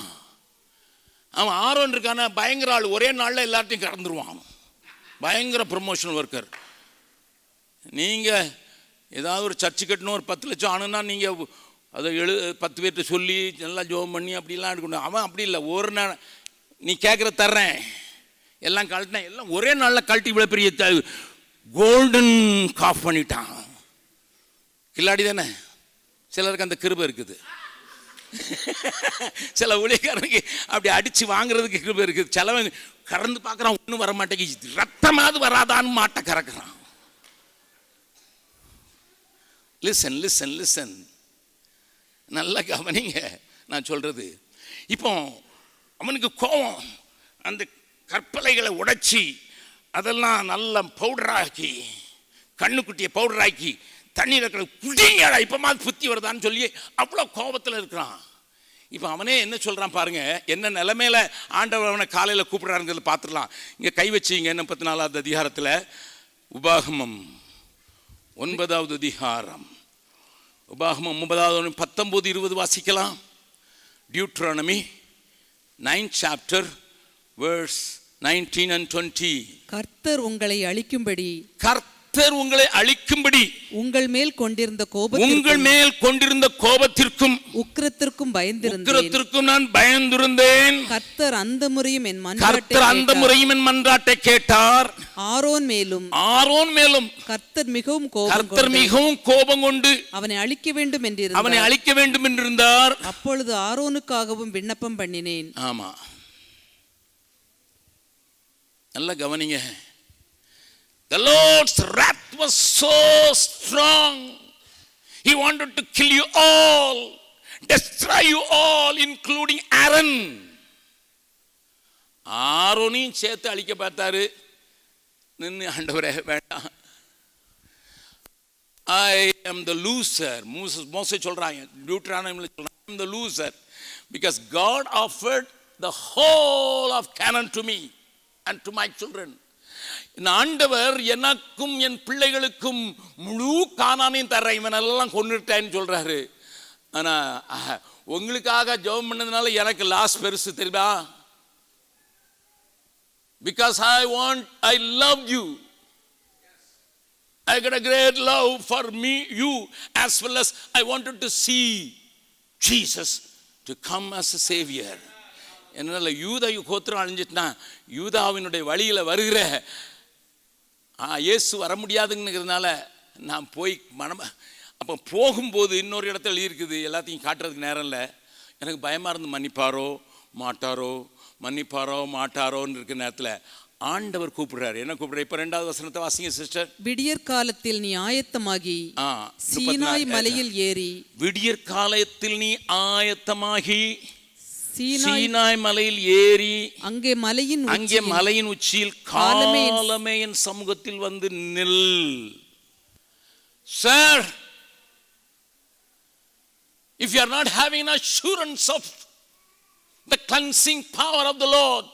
அவன் ஆரோன் இருக்கான பயங்கர ஆள், ஒரே நாள்ல எல்லாத்தையும் கடந்துருவான். பயங்கர ப்ரமோஷன் ஒர்க்கர். நீங்க ஏதாவது ஒரு சர்ச்சு கட்டணும், ஒரு 10 லட்சம் ஆனுன்னா நீங்க அதை 10 பேர்கிட்ட சொல்லி நல்லா ஜோம் பண்ணி அப்படிலாம் எடுக்கணும். அவன் அப்படி இல்லை, ஒரு நாள் நீ கேட்குற தர்றேன், எல்லாம் கழட்டினேன், எல்லாம் ஒரே நாளில் கழட்டி இவ்வளோ பெரிய கோல்டன் காஃப் பண்ணிட்டான். கில்லாடி தானே, சிலருக்கு அந்த கிருபை இருக்குது. சில ஊழியக்காரனுக்கு அப்படி அடிச்சு வாங்குறதுக்கு கிருபை இருக்குது. சிலவன் கறந்து பார்க்குறான், ஒன்றும் வர மாட்டேங்குது, ரத்தமாவது வராதான்னு மாட்டை கறக்குறான். லிசன் லிசன் லிசன், நல்லா கவனிங்க நான் சொல்றது. இப்போ அவனுக்கு கோபம், அந்த கற்பலைகளை உடைச்சி அதெல்லாம் நல்லா பவுடராக்கி, கண்ணுக்குட்டியை பவுடராக்கி தண்ணீரை குடிங்கடா இப்பமா புத்தி வருதான்னு சொல்லி அவ்வளோ கோபத்தில் இருக்கிறான். இப்போ அவனே என்ன சொல்றான் பாருங்க, என்ன நிலைமையில ஆண்டவர் அவனை காலையில் கூப்பிடுறாருங்கிறத பார்த்துடலாம். இங்கே கை வச்சிங்க 34வது அதிகாரத்தில், உபாகமம் 9வது அதிகாரம், உபாகமம் 9வது 19, 20 வாசிக்கலாம். Deuteronomy 9th chapter verse 19 and 20. கர்த்தர் உங்களை அழிக்கும்படி, கர்த்தர் உங்களை அழிக்கும்படி உங்கள் மேல் கொண்டிருந்த கோபத்திற்கும் உக்கிரத்திற்கும் பயந்திருந்தேன். நான் பயந்திருந்தேன். கர்த்தர் அந்த முறையும் என் மன்றாட்டை கேட்டார். ஆரோன் மேலும் கர்த்தர் மிகவும் கோபம் கொண்டு அவனை அழிக்க வேண்டும் என்றிருந்தார். அப்பொழுது ஆரோனுக்காகவும் விண்ணப்பம் பண்ணினேன். ஆமா, நல்லா கவனிங்க. The Lord's wrath was so strong. He wanted to kill you all, destroy you all, including Aaron. ஆரோனையும் சேர்த்து அழிக்க பார்த்தாரு. நின்று ஆண்டவரே வேண்டாம், I am the loser. மோசே சொல்றாங்க, டியூட்ரானமில சொல்றாங்க, I am the loser because God offered the whole of Canaan to me and to my children. ஆண்டவர் எனக்கும் என் பிள்ளைகளுக்கும் முழு கானானையும் தர்ற, இவனெல்லாம் கொன்னுட்டேன்னு சொல்றாரு. ஆனா உங்களுக்காக ஜெபம் பண்ணதுனால எனக்கு லாஸ் பெருசு தெரியுமா? Because I love you. I got a great love for me, you, as well as I wanted to see Jesus to come as a savior. என்னால யூதா கோத்திரம் அழிஞ்சிட்டுனா யூதாவினுடைய வழியில வருகிற இயேசு வர முடியாதுங்கிறதுனால நான் போய் அப்போ போகும்போது இன்னொரு இடத்துல இருக்குது, எல்லாத்தையும் காட்டுறதுக்கு நேரம் இல்லை. எனக்கு பயமாக இருந்து மன்னிப்பாரோ மாட்டாரோன்னு இருக்கிற நேரத்தில் ஆண்டவர் கூப்பிடுறாரு. என்ன கூப்பிடுறாரு? இப்போ 2வது வசனத்தை வாசிங்க சிஸ்டர். விடியற் காலத்தில் நீ ஆயத்தமாகி சீனாய் மலையில் ஏறி, விடியற் காலத்தில் நீ ஆயத்தமாகி சீனாய் மலையில் ஏறி, அங்கே மலையின் உச்சியில் காலமேயின் சமூகத்தில் வந்து நில். Sir, if you are not having an assurance of the cleansing power of the Lord,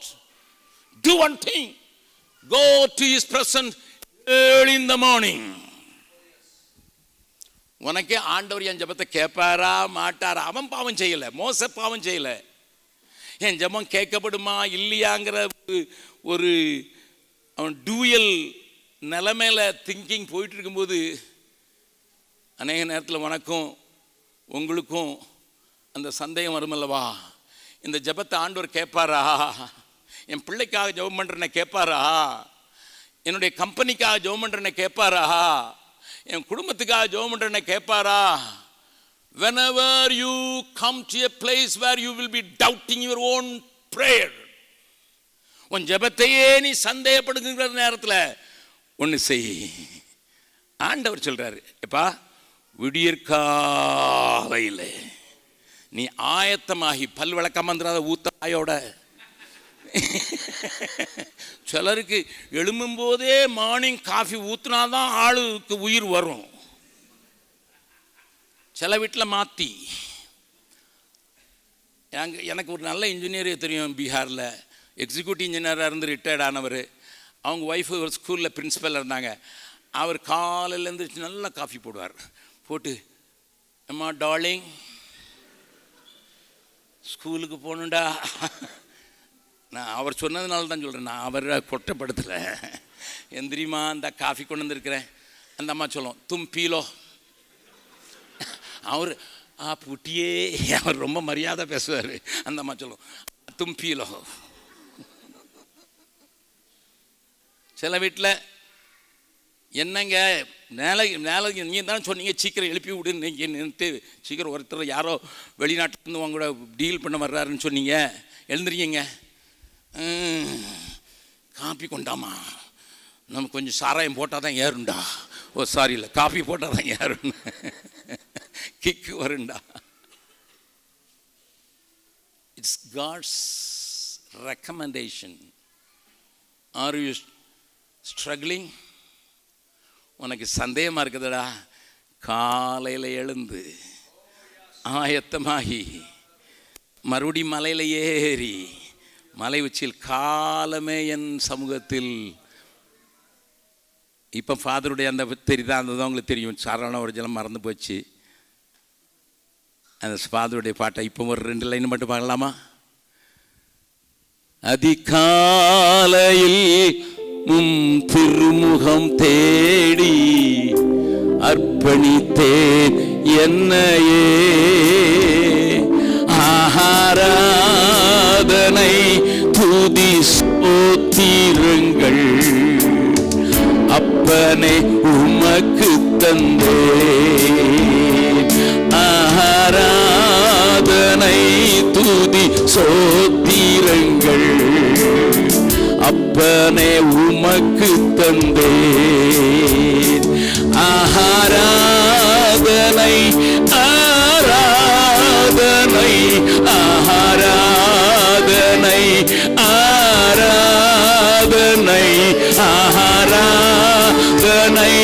do one thing, go to his presence early in the morning. உனக்கே ஆண்டவர் என் ஜெபத்தை கேட்பாரா மாட்டாரா? அவன் பாவம் செய்யல, மோசே பாவம் செய்யல. என் ஜெபம் கேட்கப்படுமா இல்லையாங்கிற ஒரு அவன் டூயல் நிலைமையில திங்கிங் போயிட்டு இருக்கும்போது அநேக நேரத்தில் உனக்கும் உங்களுக்கும் அந்த சந்தேகம் வருமல்லவா, இந்த ஜெபத்தை ஆண்டவர் கேட்பாரா, என் பிள்ளைக்காக ஜெபம் பண்ணுறேன்னு கேட்பாரா, என்னுடைய கம்பெனிக்காக ஜெபம் பண்ணுறேன்னு கேட்பாரா, என் குடும்பத்துக்காக ஜெபம் பண்ணுறேன்னு கேட்பாரா? Whenever you come to a place where you will be doubting your own prayer, உன் ஜெபத்தையே நீ சந்தேகப்படுகிற நேரத்தில் ஒன்று செய். ஆண்டவர் சொல்றாரு, எப்பா விடியற்காலையில் நீ ஆயத்தமாகி பல் விளக்காம வந்துடாத ஊத்தாயோட. சிலருக்கு எழும்பும் போதே மார்னிங் காஃபி ஊத்துனாதான் ஆளுக்கு உயிர் வரும். சில வீட்டில் மாற்றி. எனக்கு ஒரு நல்ல இன்ஜினியரே தெரியும், பீகாரில் எக்ஸிக்யூட்டிவ் இன்ஜினியராக இருந்து ரிட்டையர்ட் ஆனவர். அவங்க ஒய்ஃபு ஒரு ஸ்கூலில் பிரின்ஸிபலாக இருந்தாங்க. அவர் காலையில் எழுந்திரிச்சு நல்லா காஃபி போடுவார். போட்டு, அம்மா டார்லிங் ஸ்கூலுக்கு போகணுண்டா. நான் அவர் சொன்னதுனால தான் சொல்கிறேன், நான் அவரை கொட்டப்படுத்தலை. எந்திரிமா அந்த காஃபி கொண்டு வந்துருக்கிறேன். அந்த அம்மா சொல்லும், தும் பீலோ. அவர் புட்டியே, அவர் ரொம்ப மரியாதை பேசுவார். அந்த அம்மா சொல்லும், தும் பீலோ. சில வீட்டில் என்னங்க நேலைக்கு நீங்கள் தான் சொன்னீங்க சீக்கிரம் எழுப்பி விடு, நீங்கள் நின்றுட்டு சீக்கிரம் ஒருத்தர் யாரோ வெளிநாட்டிலேருந்து உங்க கூட டீல் பண்ண வர்றாருன்னு சொன்னீங்க, எழுந்துருக்கீங்க. காப்பி கொண்டாமா, நம்ம கொஞ்சம் சாராயம் போட்டால் தான் ஏறுண்டா. ஓ சாரி, இல்லை காஃபி போட்டால் தான் ஏறுன்னு கிக்கு வருண்டா. It's God's recommendation. Are you struggling? உனக்கு சந்தேகமாக இருக்குதுடா, காலையில் எழுந்து ஆயத்தமாகி மறுபடி மலையில் ஏறி மலை உச்சியில் காலமே என் சமூகத்தில். இப்போ ஃபாதருடைய அந்த தெரியுதா, அந்த தான் உங்களுக்கு தெரியும். சாரண ஒரு ஜலம் மறந்து போச்சு. அந்த ஃபாதருடைய பாட்டை இப்போ ஒரு 2 லைன் மட்டும் பார்க்கலாமா? அதிகாலையில் திருமுகம் தேடி அர்ப்பணித்தேன் என்னையே, ஆராதனை துதி ஸ்தோத்திரங்கள் அப்பனே உமக்கு தந்தேன். ஆராதனை துதி ஸ்தோத்திரங்கள் அப்பனே உமக்கு தந்தேன். ஆராதனை ஆராதனை ஆராதனை ஆராதனை ஆராதனை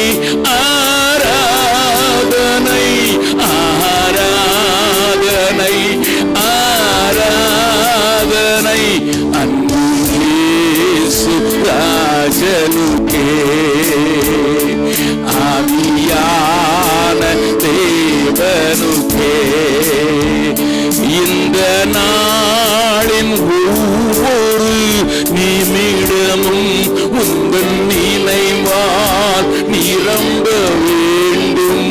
ஆராதனை ஆராதனை ஆராதனை அன்பு ராஜனுக்கே, ஆவியான தேவனுக்கே. இந்த நாளின் ஒவ்வொரு நிமிடமும் உங்கள் நினைவால் நிரம்ப வேண்டும்.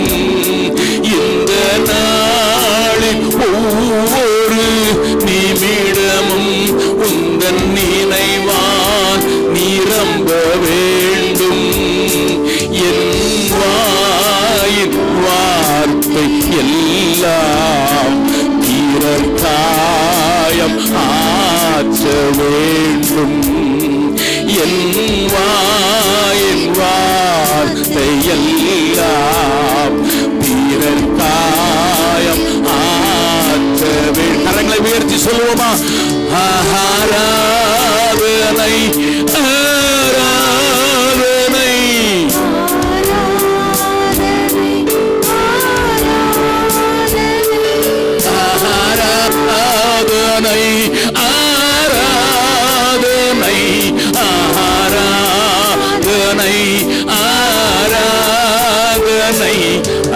இந்த நாளின் ஒவ்வொரு நிமிடமும் உங்கள் நினைவால் நிரம்ப வேண்டும். என் வாயின் வார்த்தை எல்லாம் பிறர் காயம் ஆற்ற வேண்டும். என் வாயின் வார்த்தை எல்லாம் பிறர் காயம் ஆற்ற வேண்டும். கரங்களை உயர்த்தி சொல்லுவோமா? ஆராதனை ஆராதனை ஆராதனை ஆராதனை ஆராதனை ஆராதனை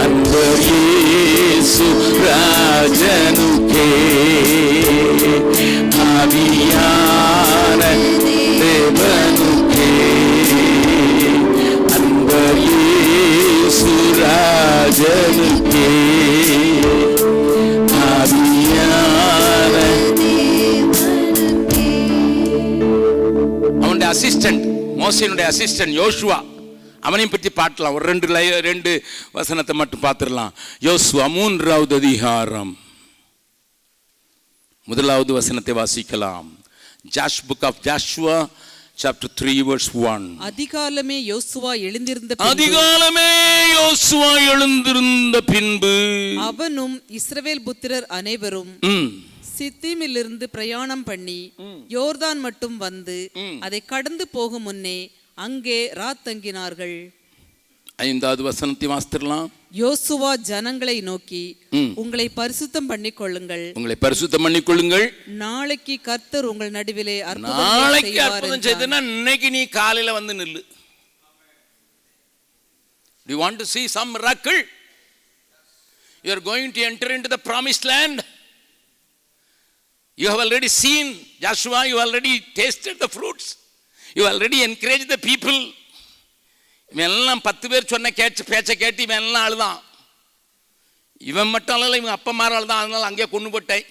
அன்பர் இயேசு ராஜனுக்கே, ஆவியா அவனுடைய அசிஸ்டன்ட், மோசேனுடைய அசிஸ்டன்ட் யோசுவா, அவனையும் பற்றி பார்க்கலாம். ஒரு ரெண்டு வசனத்தை மட்டும் பார்த்துடலாம். யோசுவா 3வது அதிகாரம் 1வது வசனத்தை வாசிக்கலாம். Book of Joshua chapter 3 verse 1. அதிகாலமே யோசுவா எழுந்திருந்த பின்பு அவனும் இஸ்ரவேல் புத்திரர் அனைவரும் சித்தீமிலிருந்து பிரயாணம் பண்ணி யோர்தான் மட்டும் வந்து அதை கடந்து போகும் முன்னே அங்கே ராத்தங்கினார்கள். 5வது வசனத்தை வாசிக்கலாம். யோசுவா ஜனங்களை நோக்கி, உங்களை பரிசுத்தம் பண்ணிக் கொள்ளுங்கள், நாளைக்கு கர்த்தர் உங்கள் நடுவிலே அற்புதம் செய்தனா இன்னைக்கு நீ காலையில வந்து நில்லு. Do you want to see some miracle? You are going to enter into the promised land. You have already seen Joshua, you already tasted the fruits, you already encouraged the people. இவன் எல்லாம் 10 பேர் சொன்ன பேச்சை கேட்டு இவன் எல்லாம் அழுதான். இவன் மட்டும் அழல, இவன் அப்பா மாற அழுதான். அதனால அங்கேயே கொண்டு போட்டேன்.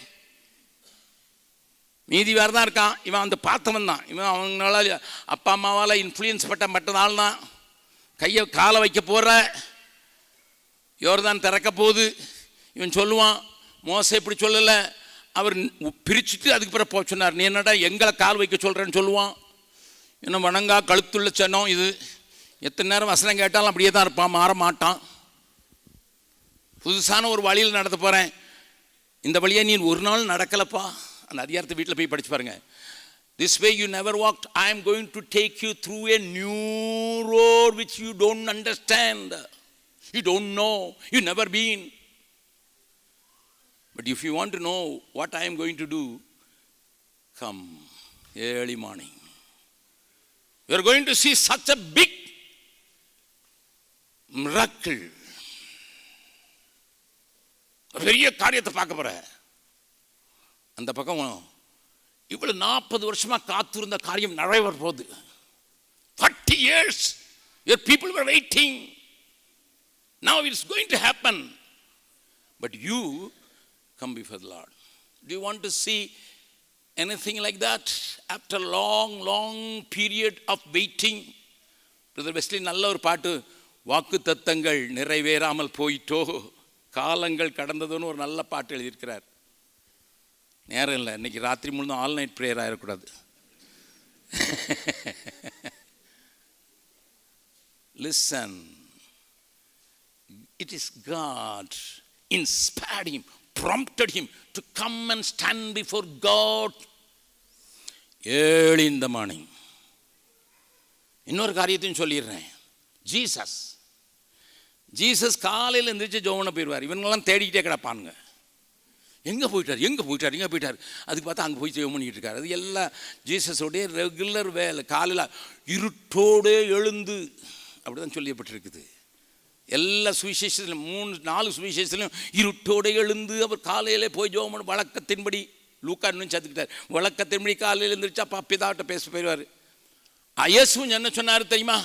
மீதி வேறு தான் இருக்கான். இவன் அந்த பார்த்தவன் தான். இவன் அவங்களால அப்பா அம்மாவால் இன்ஃப்ளூயன்ஸ் பட்ட மட்டும் தான். கையை காலை வைக்க போகிற யோர்தான் திறக்க போகுது. இவன் சொல்லுவான், மோசே இப்படி சொல்லலை, அவர் பிரிச்சுட்டு அதுக்கு பிறகு போக சொன்னார். நீ என்னடா எங்களை கால் வைக்க சொல்கிறேன்னு சொல்லுவான். இன்னும் வணங்கா கழுத்துள்ள சனம் இது. எத்தனை நேரம் வசனம் கேட்டாலும் அப்படியே தான் இருப்பான், மாற மாட்டான். புதுசான ஒரு வழியில் நடத்த போகிறேன், இந்த வழியை நீ ஒரு நாள் நடக்கலப்பா. அந்த அதிகாரத்தை வீட்டில் போய் படிச்சு பாருங்க. This way you never walked. I am going to take you through a new road which you don't understand. You don't know. You never been. But if you want to know what I am going to do, come early morning. You are going to see such a big miracle. பெரிய காரியத்தை பார்க்க போற. அந்த பக்கம் இவ்வளவு 40 வருஷமா காத்திருந்த காரியம் நிறைவேற போகுது. 40 years your people were waiting. Now it's going to happen. But you come before the Lord. Do you want to see anything like that after long period of waiting? Brother Wesley நல்ல ஒரு பாட்டு, வாக்கு தத்தங்கள் நிறைவேறாமல் போயிட்டோ, காலங்கள் கடந்ததுன்னு ஒரு நல்ல பாட்டு எழுதியிருக்கிறார். நேரம் இல்லை, இன்னைக்கு ராத்திரி முழுதும் ஆல் நைட் ப்ரேயர் ஆகிடக்கூடாது. Listen, it is God inspired him, prompted him to come and stand before God early in the morning. இன்னொரு காரியத்தையும் சொல்லிடுறேன். ஜீசஸ் காலையில் எந்திரிச்சு ஜோவனை போயிடுவார். இவங்கெல்லாம் தேடிக்கிட்டே கிடப்பானுங்க, எங்கே போயிட்டார். அதுக்கு பார்த்தா அங்கே போய் ஜெபம் பண்ணிக்கிட்டு இருக்காரு. அது எல்லாம் ஜீசஸோடைய ரெகுலர் வேலை. காலையில் இருட்டோடே எழுந்து, அப்படி தான் சொல்லப்பட்டிருக்குது. எல்லா சுவிசேஷத்திலும் 3-4 சுவிசேஷத்திலும் இருட்டோடு எழுந்து அவர் காலையிலே போய் ஜெபம் வழக்கத்தின்படி, லூக்கா இன்னும் சேர்த்துக்கிட்டார், வழக்கத்தின்படி காலையில் எழுந்திரிச்சா பிதாவிட்ட பேச போயிடுவார். இயேசுவும் என்ன சொன்னார் தெரியுமா?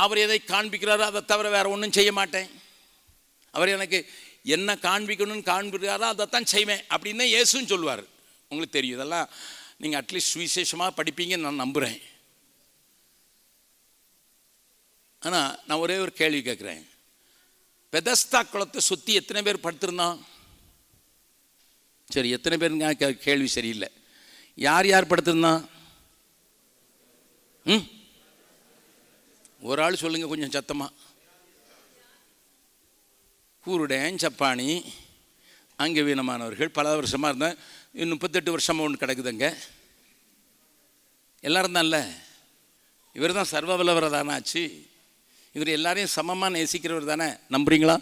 அவர் எதை காண்பிக்கிறாரோ அதை தவிர வேற ஒன்றும் செய்ய மாட்டேன். அவர் எனக்கு என்ன காண்பிக்கணும்னு காண்பிக்கிறாரோ அதைத்தான் செய்வேன் அப்படின்னு இயேசுன்னு சொல்லுவார். உங்களுக்கு தெரியும், இதெல்லாம் நீங்கள் அட்லீஸ்ட் சுவிசேஷமாக படிப்பீங்கன்னு நான் நம்புகிறேன். ஆனால் நான் ஒரே ஒரு கேள்வி கேட்குறேன். பெதஸ்தா குளத்தை சுற்றி எத்தனை பேர் படுத்திருந்தான்? சரி, எத்தனை பேருங்க? கேள்வி சரியில்லை. யார் படுத்திருந்தான்? ஒரு ஆள் சொல்லுங்க கொஞ்சம் சத்தமாக. கூருடன், சப்பானி, அங்கே வீணமானவர்கள், பல வருஷமாக இருந்தேன். 38 வருஷமாக ஒன்று கிடக்குதுங்க. எல்லாரும் தான்ல. இவர் தான் சர்வ வல்லவர் தானே ஆச்சு. இவர் எல்லாரையும் சமமாக நேசிக்கிறவர் தானே. நம்புறீங்களா?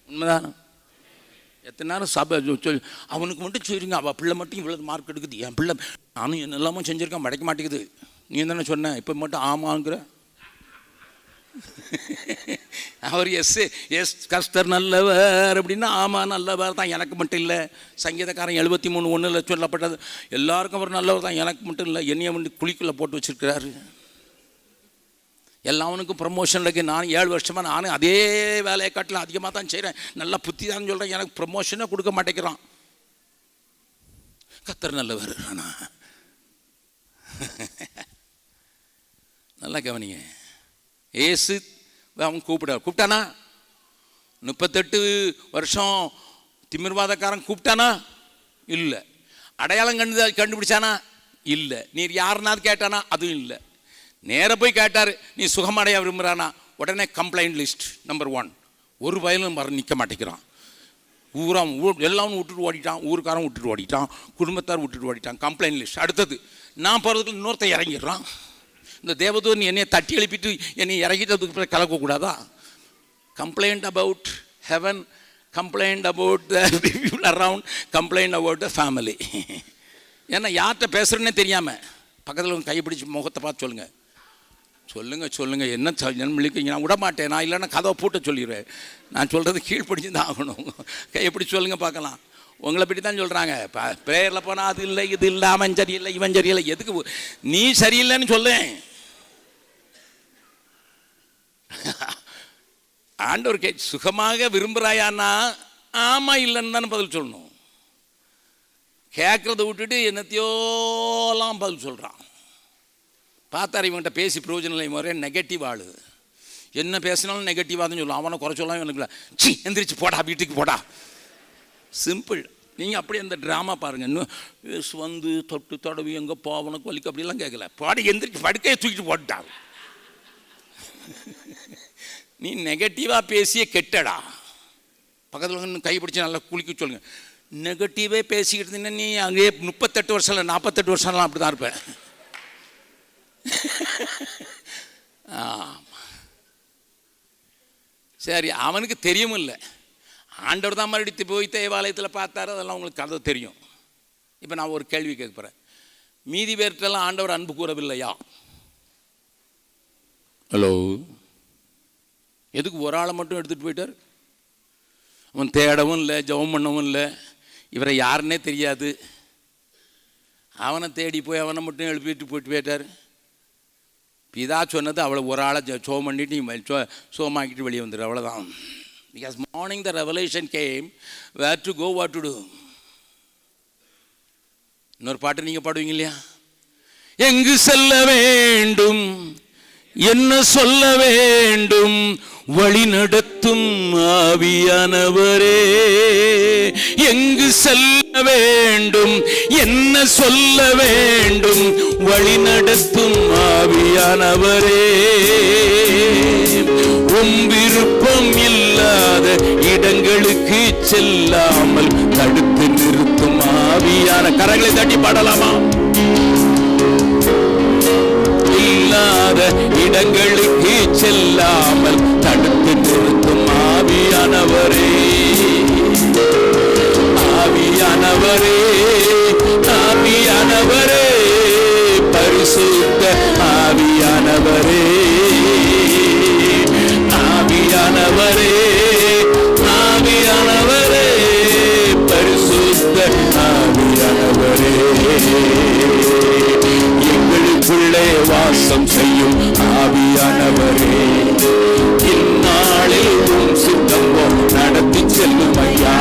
உண்மைதான். எத்தனை நேரம் சபை சொல்லி அவனுக்கு மட்டும் சொல்லிருங்க, அவள் பிள்ளை மட்டும் இவ்வளோ மார்க் எடுக்குது, என் பிள்ளை நானும் என்னெல்லாமோ செஞ்சுருக்கேன், மடைக்க மாட்டேங்குது. நீ தானே சொன்ன, இப்போ மட்டும் ஆமாங்கிற. அவர் எஸ் கர்த்தர் நல்லவர் அப்படின்னா ஆமாம் நல்லவர் தான், எனக்கு மட்டும் இல்லை. சங்கீதக்காரன் 73:1 சொல்லப்பட்டது, எல்லாருக்கும் அவர் நல்லவர் தான், எனக்கு மட்டும் இல்லை. என்னையை வந்து குழிக்குள்ளே போட்டு வச்சிருக்கிறாரு. எல்லாவனுக்கும் ப்ரமோஷன் இருக்கு. நான் 7 வருஷமாக நானும் அதே வேலையை காட்டில் அதிகமாக தான் செய்கிறேன், நல்லா புத்தி தான் சொல்கிறேன், எனக்கு ப்ரமோஷனே கொடுக்க மாட்டேங்கிறான். கர்த்தர் நல்லவர். ஆனால் நல்லா கவனிங்க. ஏசு அவன் கூப்பிட்டானா? 38 வருஷம் திமிர்வாதக்காரன் கூப்பிட்டானா? இல்லை. அடையாளம் கண்டுபிடிச்சானா? இல்லை. நீர் யாருனாவது கேட்டானா? அதுவும் இல்லை. நேர போய் கேட்டார், நீ சுகமடைய விரும்புகிறானா? உடனே கம்ப்ளைண்ட் லிஸ்ட் நம்பர் 1. ஒரு வயலும் நிற்க மாட்டேங்கிறான். எல்லாம் விட்டுட்டு ஓடிட்டான். ஊருக்காரன் விட்டுட்டு ஓடிட்டான். குடும்பத்தார் விட்டுட்டு ஓடிட்டான். Complaint list. அடுத்தது நான் போகிறதுக்கு இன்னொருத்த இறங்கிடுறான். இந்த தேவதூதன் என்னை தட்டி எழுப்பிட்டு என்னை இறங்கிட்டதுக்கு பிறகு கலக்கக்கூடாதா? Complaint about heaven, complaint about the people around, complaint about the family. ஏன்னா யார்கிட்ட பேசுகிறேன்னே தெரியாமல் பக்கத்தில் கையை பிடிச்சி முகத்தை பார்த்து சொல்லுங்கள் என்ன விழிக்கிங்க, நான் விட மாட்டேன். நான் இல்லைன்னா கதவை பூட்ட சொல்லிடுவேன். நான் சொல்கிறது கீழ்ப்படிச்சு தான் ஆகணும். கையை பிடிச்சி சொல்லுங்கள் பார்க்கலாம். உங்களை பற்றி தான் சொல்கிறாங்க. ப்ரேயரில் போனால் அது இல்லை, இது இல்லை, அவன் சரியில்லை, இவன் சரியில்லை. எதுக்கு நீ சரியில்லைன்னு சொல்லேன். ஆண்டவர் சுகமாக விரும்புகிறாயான்னா ஆமாம் இல்லைன்னு தானே பதில் சொல்லணும். கேட்குறத விட்டுட்டு என்னத்தையோலாம் பதில் சொல்கிறான். பார்த்தார் இவன்கிட்ட பேசி பிரயோஜனம் இல்லை. முறையே நெகட்டிவ் ஆளு. என்ன பேசினாலும் நெகட்டிவாக தான் சொல்லுவான். அவனை குறை சொல்லலாம். இவனுக்கு சி எந்திரிச்சு போடா, வீட்டுக்கு போடா. சிம்பிள். நீங்கள் அப்படியே அந்த ட்ராமா பாருங்கள். இன்னும் வந்து தொட்டு தொடவி எங்கே போவனுக்கு வலிக்கு அப்படிலாம் கேட்கல. பாடி எந்திரிச்சு படுக்கையை தூக்கிட்டு போட்டான். நீ நெகட்டிவாக பேசிய கெட்டடா. பக்கத்தில் வந்து கைப்பிடிச்சி நல்லா குளிக்க சொல்லுங்க. நெகட்டிவே பேசிக்கிட்டு இருந்தீங்கன்னா நீ அங்கேயே 38 வருஷம் இல்லை 48 வருஷம்லாம் அப்படி தான் இருப்பேன். சரி, அவனுக்கு தெரியும் இல்லை. ஆண்டவர் தான் மறுபடியும் போய் தேவாலயத்தில் பார்த்தாரு. அதெல்லாம் உங்களுக்கு கதை தெரியும். இப்போ நான் ஒரு கேள்வி கேட்க போகிறேன். மீதி பேர்கிட்டலாம் ஆண்டவர் அன்பு கூறவில்லையா? ஹலோ, எதுக்கு ஒரு ஆளை மட்டும் எடுத்துகிட்டு போயிட்டார்? அவன் தேடவும் இல்லை, ஜெபம் பண்ணவும் இல்லை. இவரை யாருன்னே தெரியாது. அவனை தேடி போய் அவனை மட்டும் எழுப்பிட்டு போயிட்டார். பிதா சொன்னது அவளை ஒரு ஆளை சோம் பண்ணிட்டு நீ சோமாக்கிட்டு வெளியே வந்துடு, அவ்வளோதான். Because morning the revelation came, where to go, what to do. இன்னொரு பாட்டு நீங்கள் பாடுவீங்க இல்லையா? எங்கு செல்ல வேண்டும், என்ன சொல்ல வேண்டும், வழி நடத்தும் ஆவியானவரே. எங்கு செல்ல வேண்டும், என்ன சொல்ல வேண்டும், வழி நடத்தும் ஆவியானவரே. விருப்பம் இல்லாத இடங்களுக்கு செல்லாமல் தடுத்து நிறுத்தும் ஆவியான. கரங்களை தட்டி பாடலாமா? இல்லாத இடங்களுக்கு செல்லாமல் தடுத்து நிறுத்தும் ஆவியானவரே. ஆவியானவரே, ஆவியானவரே, பரிசுத்த ஆவியானவரே. ஆவியானவரே, ஆவியானவரே, பரிசுத்த ஆவியானவரே. எங்களுக்குள்ளே வாசம் செய்யும் ஆவியானவரே. இந்நாளில் உம் சித்தம் நடத்தி செல்லும் ஐயா.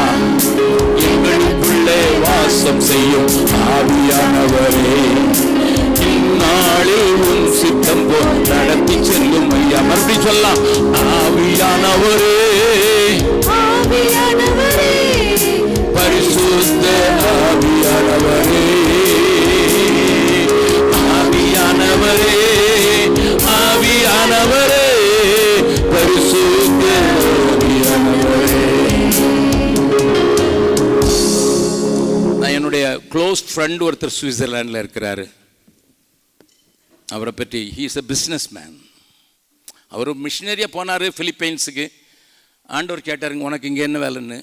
எங்களுக்குள்ளே வாசம் செய்யும் ஆவியானவரே. இந்நாளில் உம் சித்தம் நடத்தி செல்லும் ஐயா. மறுபடியும் சொல்லலாம். ஆவியானவரே, ஆவியானவரே, பரிசுத்த ஆவியானவரே. ஆவியானவரே, ஆவியானவரே, பரிசுத்த ஆவியானவரே. நான் என்னுடைய க்ளோஸ் ஃப்ரெண்ட் ஒருத்தர் சுவிட்சர்லாண்டில் இருக்கிறாரு. அவரை பற்றி, he is a business man. அவர் மிஷினரியாக போனார் பிலிப்பைன்ஸுக்கு. ஆண்டவர் கேட்டாருங்க, உனக்கு இங்கே என்ன வேலைன்னு.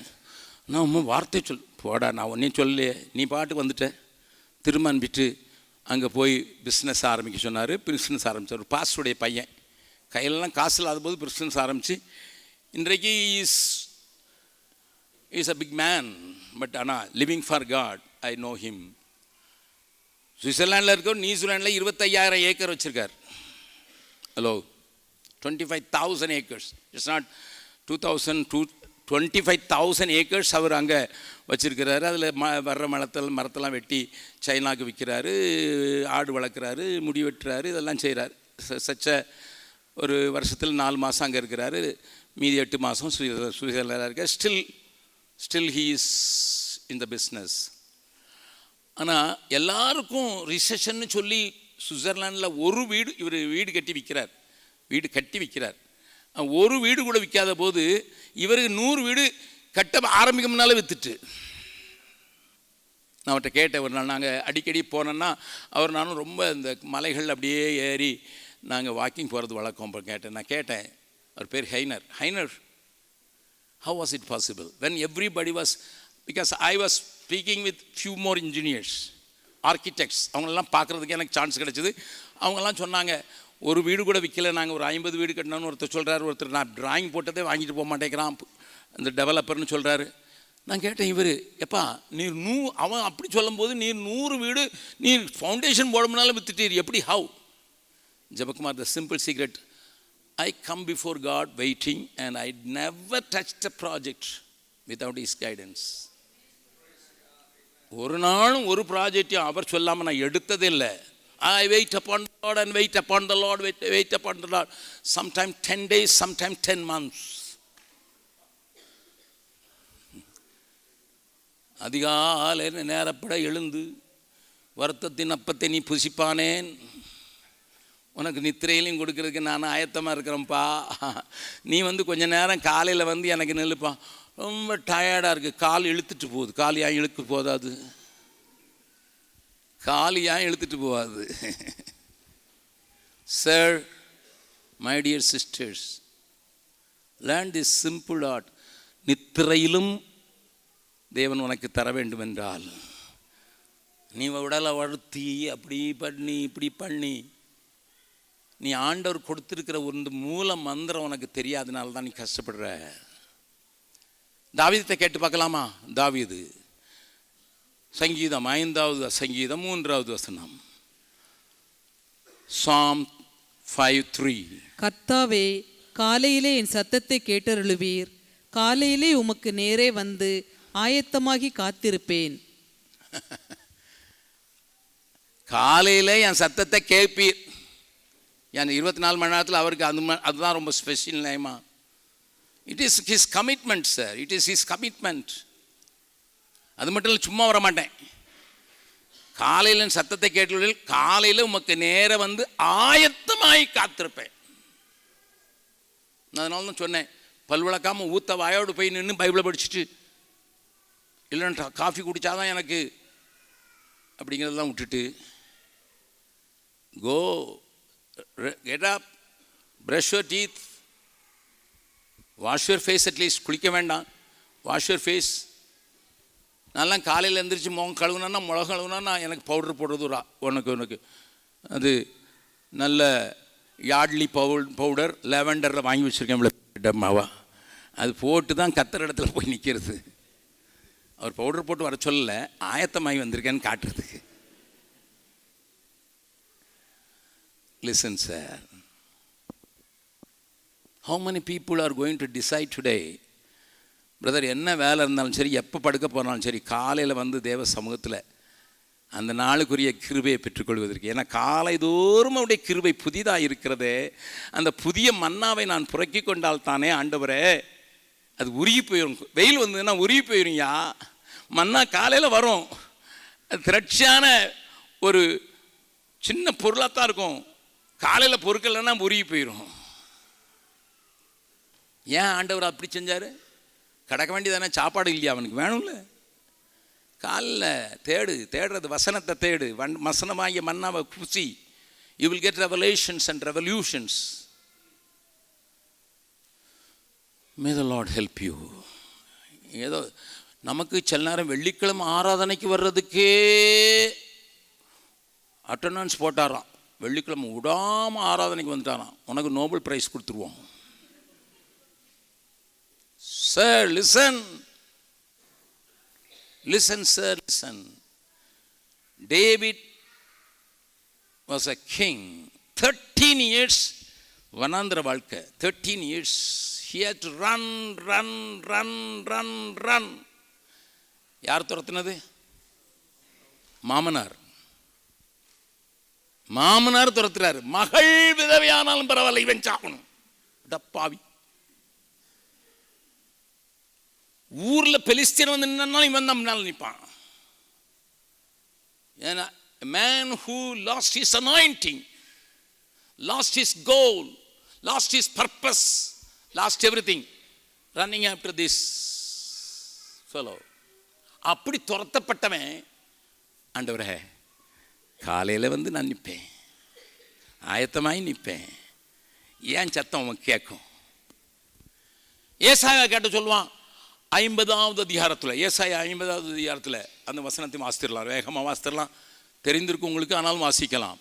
நான் வார்த்தை போடா, நான் ஒன்றையும் சொல்லலையே, நீ பாட்டுக்கு வந்துட்ட. திரும்ப அனுப்பிட்டு அங்கே போய் பிஸ்னஸ் ஆரம்பிக்க சொன்னார். பிஸ்னஸ் ஆரம்பித்தார். ஒரு பாஸ்டருடைய பையன், கையிலலாம் காசு இல்லாத போது பிஸ்னஸ் ஆரம்பித்து இன்றைக்கு is a big man. But ஆனால் living for God, I know him. சுவிட்சர்லாண்டில் இருக்க, நியூசிலாண்டில் 25,000 ஏக்கர் வச்சுருக்கார். Hello, 25,000 acres. It's not 2,000, 25,000 acres அவர் அங்கே வச்சுருக்கிறாரு. அதில் வர்ற மரத்தெல்லாம் வெட்டி சைனாக்கு விற்கிறாரு, ஆடு வளர்க்குறாரு, முடி வெட்டுறாரு, இதெல்லாம் செய்கிறார். சச்ச ஒரு வருஷத்தில் 4 மாதம் அங்கே இருக்கிறாரு, மீதி 8 மாதம் சுவிட்சர்லாண்டில் இருக்கார். Still he is in the business. ஆனால் எல்லாருக்கும் ரிசெஷன்னு சொல்லி சுவிட்சர்லாண்டில் ஒரு வீடு இவர் வீடு கட்டி விற்கிறார். ஒரு வீடு கூட விற்காத போது இவருக்கு 100 வீடு கட்ட ஆரம்பிக்கும்னால விற்றுட்டு. நான் அவர்கிட்ட கேட்டேன் ஒரு நாள், நாங்கள் அடிக்கடி போனோன்னா அவர் நானும் ரொம்ப இந்த மலைகள் அப்படியே ஏறி நாங்கள் வாக்கிங் போகிறது வழக்கம். நான் கேட்டேன், அவர் பேர் ஹைனர், how was it possible when everybody was, because I was speaking with few more engineers, architects, அவங்களெல்லாம் பார்க்குறதுக்கு எனக்கு சான்ஸ் கிடச்சிது. அவங்கெல்லாம் சொன்னாங்க, ஒரு வீடு கூட விற்கல, நாங்கள் ஒரு 50 வீடு கட்டினோன்னு ஒருத்தர் சொல்கிறார். ஒருத்தர் நான் டிராயிங் போட்டதே வாங்கிட்டு போக மாட்டேங்கிறான் அந்த டெவலப்பர்னு சொல்கிறாரு. நான் கேட்டேன், இவர் எப்பா நீர் அவன் அப்படி சொல்லும்போது நீர் 100 வீடு நீர் ஃபவுண்டேஷன் போடமுனால விற்றுட்டீர், எப்படி how? Jebakumar, the simple secret, I come before God waiting and I never touched a project without His guidance. ஒரு நாளும் ஒரு ப்ராஜெக்டையும் அவர் சொல்லாமல் நான் எடுத்ததே இல்லை. I wait upon the Lord and wait upon the Lord, wait upon the Lord. Sometimes 10 days, sometimes 10 months. அதிகாலை நேரப்பட எழுந்து வருத்தத்தின் அப்பத்தை நீ புசிப்பானேன், உனக்கு நித்திரையிலையும் கொடுக்கறதுக்கு நான் ஆயத்தமாக இருக்கிறேன்ப்பா. நீ கொஞ்ச நேரம் காலையில் எனக்கு நெல்லுப்பா, ரொம்ப டயர்டாக இருக்குது, கால் இழுத்துட்டு போகுது. கால் ஏன் இழுக்க போதாது? கால் ஏன் இழுத்துட்டு போகாது? Sir, my dear sisters, learn this simple art. நித்திரையிலும் தேவன் உனக்கு தர வேண்டும் என்றால் நீ உடலை வளர்த்தி அப்படி பண்ணி இப்படி பண்ணி நீ ஆண்டவர் கொடுத்துருக்கிற ஒரு மூல மந்திரம் உனக்கு தெரியாதனால தான் நீ கஷ்டப்படுற. தாவீதை கேட்டு பார்க்கலாமா? தாவீது சங்கீதம் 5வது சங்கீதம் 3வது வசனம், Psalm 5:3. கர்த்தாவே, காலையிலே என் சத்தத்தை கேட்டருளுவீர், காலையிலே உமக்கு நேரே வந்து ஆயத்தமாகி காத்திருப்பேன். காலையிலே என் சத்தத்தை கேட்பீர். என் 24 மணி நேரத்தில் அவருக்கு அதுதான் ரொம்ப ஸ்பெஷல் நேமா. It is his commitment sir, it is his commitment. அது மட்டும் இல்லை, சும்மா வர மாட்டேன். காலையில் சத்தத்தை கேட்டு காலையில் உமக்கு நேர வந்து ஆயத்தமாகி காத்திருப்பேன். அதனால தான் சொன்னேன், பல்விளக்காமல் ஊத்த வாயோடு போய் நின்று பைபிளை படிச்சுட்டு இல்லைன்னா காஃபி குடித்தாதான் எனக்கு அப்படிங்கிறதெல்லாம் விட்டுட்டு, கோ get up, brush your teeth, wash your face at least. குளிக்க வேண்டாம், wash your face. நான்லாம் காலையில் எழுந்திரிச்சு முகம் கழுவுனா மிளகு கழுவுனா எனக்கு பவுடர் போடுறது உனக்கு அது நல்ல யார்ட்லி பவுடர் லேவெண்டரில் வாங்கி வச்சுருக்கேன் மாவா. அது போட்டு தான் கத்துற இடத்துல போய் நிற்கிறது. அவர் பவுடர் போட்டு வர சொல்லலை, ஆயத்தமாகி வந்திருக்கேன்னு காட்டுறதுக்கு. Listen, sir. How many people are going to decide today, brother, என்ன வேலை இருந்தாலும் சரி, எப்போ படுக்க போனாலும் சரி, காலையில் வந்து தேவ சமூகத்தில் அந்த நாளுக்குரிய கிருபையை பெற்றுக்கொள்வதற்கு. ஏன்னா காலை தோறும் அவருடைய கிருபை புதிதாக இருக்கிறதே, அந்த புதிய மன்னாவை நான் புறக்கி கொண்டால் தானே ஆண்டவரே அது உருகி போயிடும். வெயில் வந்ததுன்னா உருகி போயிடும்யா. மன்னா காலையில் வரும், அது திரட்சியான ஒரு சின்ன பொருளாக தான் இருக்கும். காலையில் பொருட்கள்னா உருகி போயிடும். ஏன் ஆண்டவர் அப்படி செஞ்சார்? கிடக்க வேண்டியதானே, சாப்பாடு இல்லையா அவனுக்கு? வேணும்ல. காலில் தேடுறது வசனத்தை தேடு, வசனமாகிய மன்னாவை குசி. You will get revelations and revolutions. May the Lord help you. ஏதோ நமக்கு சில நேரம் வெள்ளிக்கிழமை ஆராதனைக்கு வர்றதுக்கே அட்டண்டன்ஸ் போட்டாராம். வெள்ளிக்கிழமை விடாமல் ஆராதனைக்கு வந்துட்டாராம், உனக்கு நோபல் பிரைஸ் கொடுத்துருவோம். Sir listen, sir listen. David was a king. 13 years வனாந்திர வாழ்க்கை. 13 years He had to run. யார் துரத்துனது? மாமனார் துரத்துறாரு. மகள் விதவையானாலும் பரவாயில்ல, இவன் சாகணும். டப்பாவி. ஊர்ல பெலிஸ்தீன் வந்து நின்னாலும் இவன் தான் முன்னால் நிற்பான். ஏன்னா a man who lost his anointing, lost his goal, lost his purpose, lost everything, running after this fellow. அப்படி துரத்தப்பட்டவன், ஆண்டவரே காலையில் வந்து நான் நிற்பேன், ஆயத்தமாய் நிற்பேன், ஏன் சத்தம் அவன் கேட்கும். ஏசாயா கேட்ட சொல்லுவான் 50வது அதிகாரத்தில், ஏசாயா 50வது அதிகாரத்தில் அந்த வசனத்தை வாசித்திடலாம், வேகமாக வாசித்திடலாம், தெரிந்திருக்கும் உங்களுக்கு, ஆனாலும் வாசிக்கலாம்.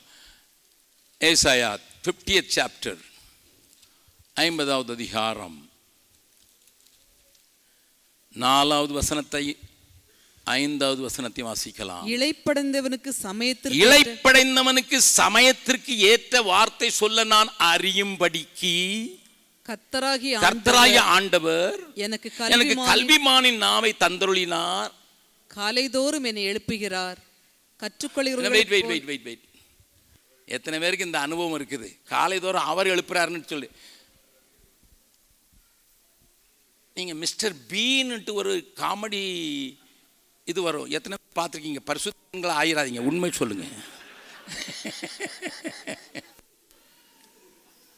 ஏசாயா 50th chapter 50வது அதிகாரம் 4வது வசனத்தை 5வது வசனத்தை வாசிக்கலாம். இளைப்படைந்தவனுக்கு சமயத்திற்கு ஏற்ற வார்த்தை சொல்ல நான் அறியும்படிக்கு கர்த்தராகிய ஆண்டவர் எனக்கு கல்விமானின் நாவை தந்தருளினார். காலைதோறும் என்னை எழுப்புகிறார். கற்றுக்கொள்கிறேன். எத்தனை பேருக்கு இந்த அனுபவம் இருக்குது? காலைதோறும் அவர் எழுப்புறாருன்னு சொல்லி. நீங்க மிஸ்டர் பீன்ட்டு ஒரு காமெடி இது வரும், எத்தனை பார்த்துருக்கீங்க? பரிசுத்தங்களா ஆயிராதீங்க, உண்மை சொல்லுங்க.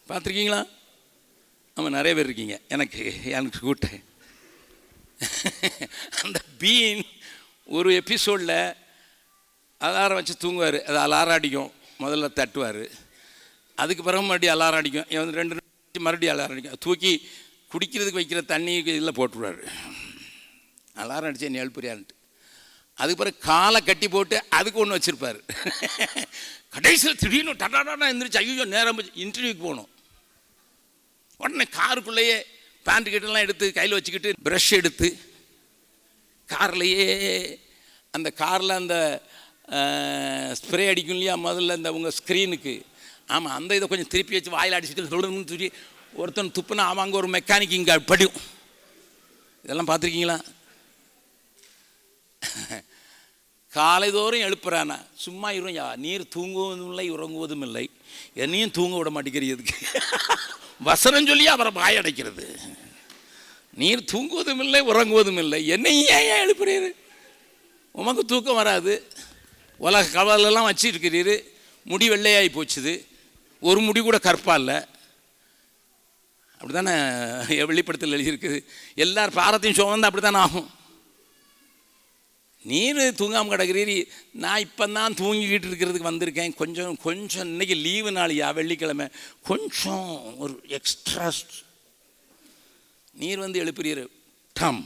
பார்த்துருக்கீங்களா? ஆமாம், நிறைய பேர் இருக்கீங்க. எனக்கு கூட்ட அந்த பீன் ஒரு எபிசோடில் அலாரம் வச்சு தூங்குவார். அது அலாரம் அடிக்கும், முதல்ல தட்டுவார், அதுக்கு பிறகு மறுபடியும் அலாரம் அடிக்கும், 2 நிமிஷம் மறுபடியும் அலாரம் அடிக்கும், தூக்கி குடிக்கிறதுக்கு வைக்கிற தண்ணி இதில் போட்டுருவார். அலாரம் அடிச்சு என்ன எழுப்புறியான்ட்டு. அதுக்கு பிறகு காலை கட்டி போட்டு அதுக்கு ஒன்று வச்சுருப்பார். கடைசியில் திடீர்னு டடாடா எந்திரிச்சு ஐயோ நேரம் இன்டர்வியூக்கு போகணும். உடனே காருக்குள்ளேயே பேண்ட் கிட்டெல்லாம் எடுத்து கையில் வச்சுக்கிட்டு ப்ரஷ் எடுத்து கார்லையே, அந்த காரில் அந்த ஸ்ப்ரே அடிக்கும் இல்லையா முதல்ல இந்த உங்கள் ஸ்க்ரீனுக்கு, ஆமாம், அந்த இதை கொஞ்சம் திருப்பி வச்சு வாயில் அடிச்சுட்டு சொல்லணும்னு சொல்லி ஒருத்தன் துப்புனா அவன் அங்கே ஒரு மெக்கானிக் இங்கே படியும். இதெல்லாம் பார்த்துருக்கீங்களா? காலைதோறும் எழுப்புறானா? சும்மா இரும் யா, நீர் தூங்குவதும் இல்லை உறங்குவதும் இல்லை, என்னையும் தூங்க விட மாட்டேங்கிறதுக்கு வசனம் சொல்லி அவரை வாயடைக்கிறது. நீர் தூங்குவதும் இல்லை உறங்குவதும் இல்லை, என்னையும் ஏன் எழுப்புறீரு? உமக்கு தூக்கம் வராது, உலக கவலெல்லாம் வச்சுருக்கிறீரு, முடி வெள்ளையாகி போச்சுது, ஒரு முடி கூட கற்பா இல்லை. அப்படி தானே வெளிப்படுத்தல் எழுதியிருக்குது. எல்லார் பாரத்தையும் சுமந்து அப்படி தானே ஆகும். நீர் தூங்காமல் கிடக்கிறீர், நான் இப்போ தான் தூங்கிக்கிட்டு இருக்கிறதுக்கு வந்திருக்கேன். கொஞ்சம் இன்னைக்கு லீவு நாளையா, வெள்ளிக்கிழமை, கொஞ்சம் ஒரு எக்ஸ்ட்ரா நீர் வந்து எழுப்புறீர். டம்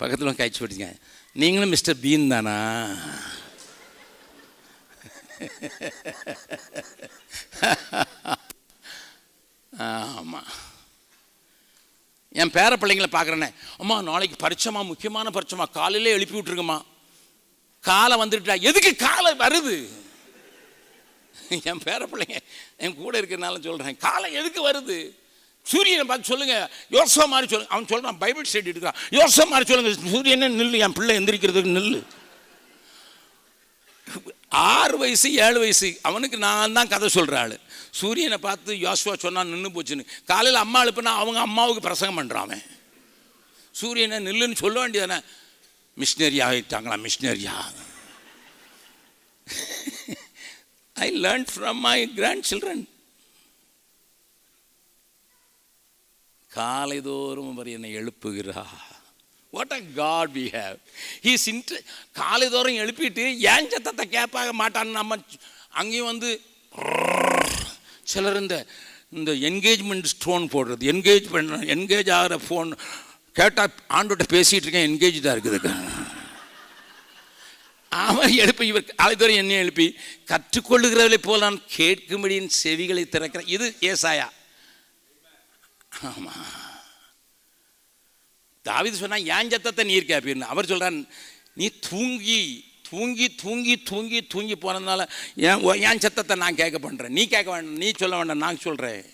பக்கத்தில் காய்ச்சி போட்டீங்க. நீங்களும் மிஸ்டர் பீன் தானா? ஆமாம். என் பேர பிள்ளைங்களை பார்க்குறேன்னே, அம்மா நாளைக்கு பரிச்சமா, முக்கியமான பரிச்சமா, காலையிலே எழுப்பி விட்டுருங்கம்மா. காலை வந்துட்டா, எதுக்கு காலை வருது? என் பேர பிள்ளைங்க என் கூட இருக்கிறனால சொல்கிறேன், காலை எதுக்கு வருது? சூரியனை பார்த்து சொல்லுங்க, யோசா மாதிரி சொல்லுங்க. அவன் சொல்கிறான், பைபிள் ஸ்டடி எடுக்கிறான், யோசா மாதிரி சொல்லுங்க, சூரியனே நில்லு, என் பிள்ளை எந்திரிக்கிறதுக்கு நில்லு. 6 வயசு 7 வயசு அவனுக்கு நான் தான் கதை சொல்கிற ஆள். சூரியனை பார்த்து யோசுவா சொன்னால் நின்று போச்சுன்னு. காலையில் அம்மா எழுப்புனா அவங்க அம்மாவுக்கு பிரசங்கம் பண்ணுறான். சூரியனை நில்லுன்னு சொல்ல வேண்டியதானே? மிஷினரி ஆகிட்டாங்களா? மிஷினரியா? I learn from my grand children. காலைதோறும் அவர் என்னை எழுப்புகிறார். What a God we have. He's காலைதோறும் எழுப்பிட்டு ஏன் சத்தத்தை கேட்பாக மாட்டான்னு நம்ம அங்கேயும் வந்து சிலர் இந்த என்கேஜ்மெண்ட் ஸ்டோன் போடுறது, என்கேஜ் ஆகிற ஃபோன் கேட்டால் ஆண்டோட்ட பேசிகிட்டு இருக்கேன், என்கேஜாக இருக்குது. அவன் எழுப்பி, இவர் காலைதோறும் என்னை எழுப்பி கற்றுக்கொள்ளுகிறவர்களை போல் நான் கேட்கும்படியின் செவிகளை திறக்கிறேன். இது ஏசாயா. ஆமாம், தாவீது சொன்னா ஏன் சத்தத்தை நீர் கேட்பீர்னு. அவர் சொல்கிறான், நீ தூங்கி தூங்கி தூங்கி தூங்கி போனதுனால என் சத்தத்தை நான் கேட்க பண்ணுறேன். நீ கேட்க வேண்டாம், நீ சொல்ல வேண்டாம், நான் சொல்கிறேன்.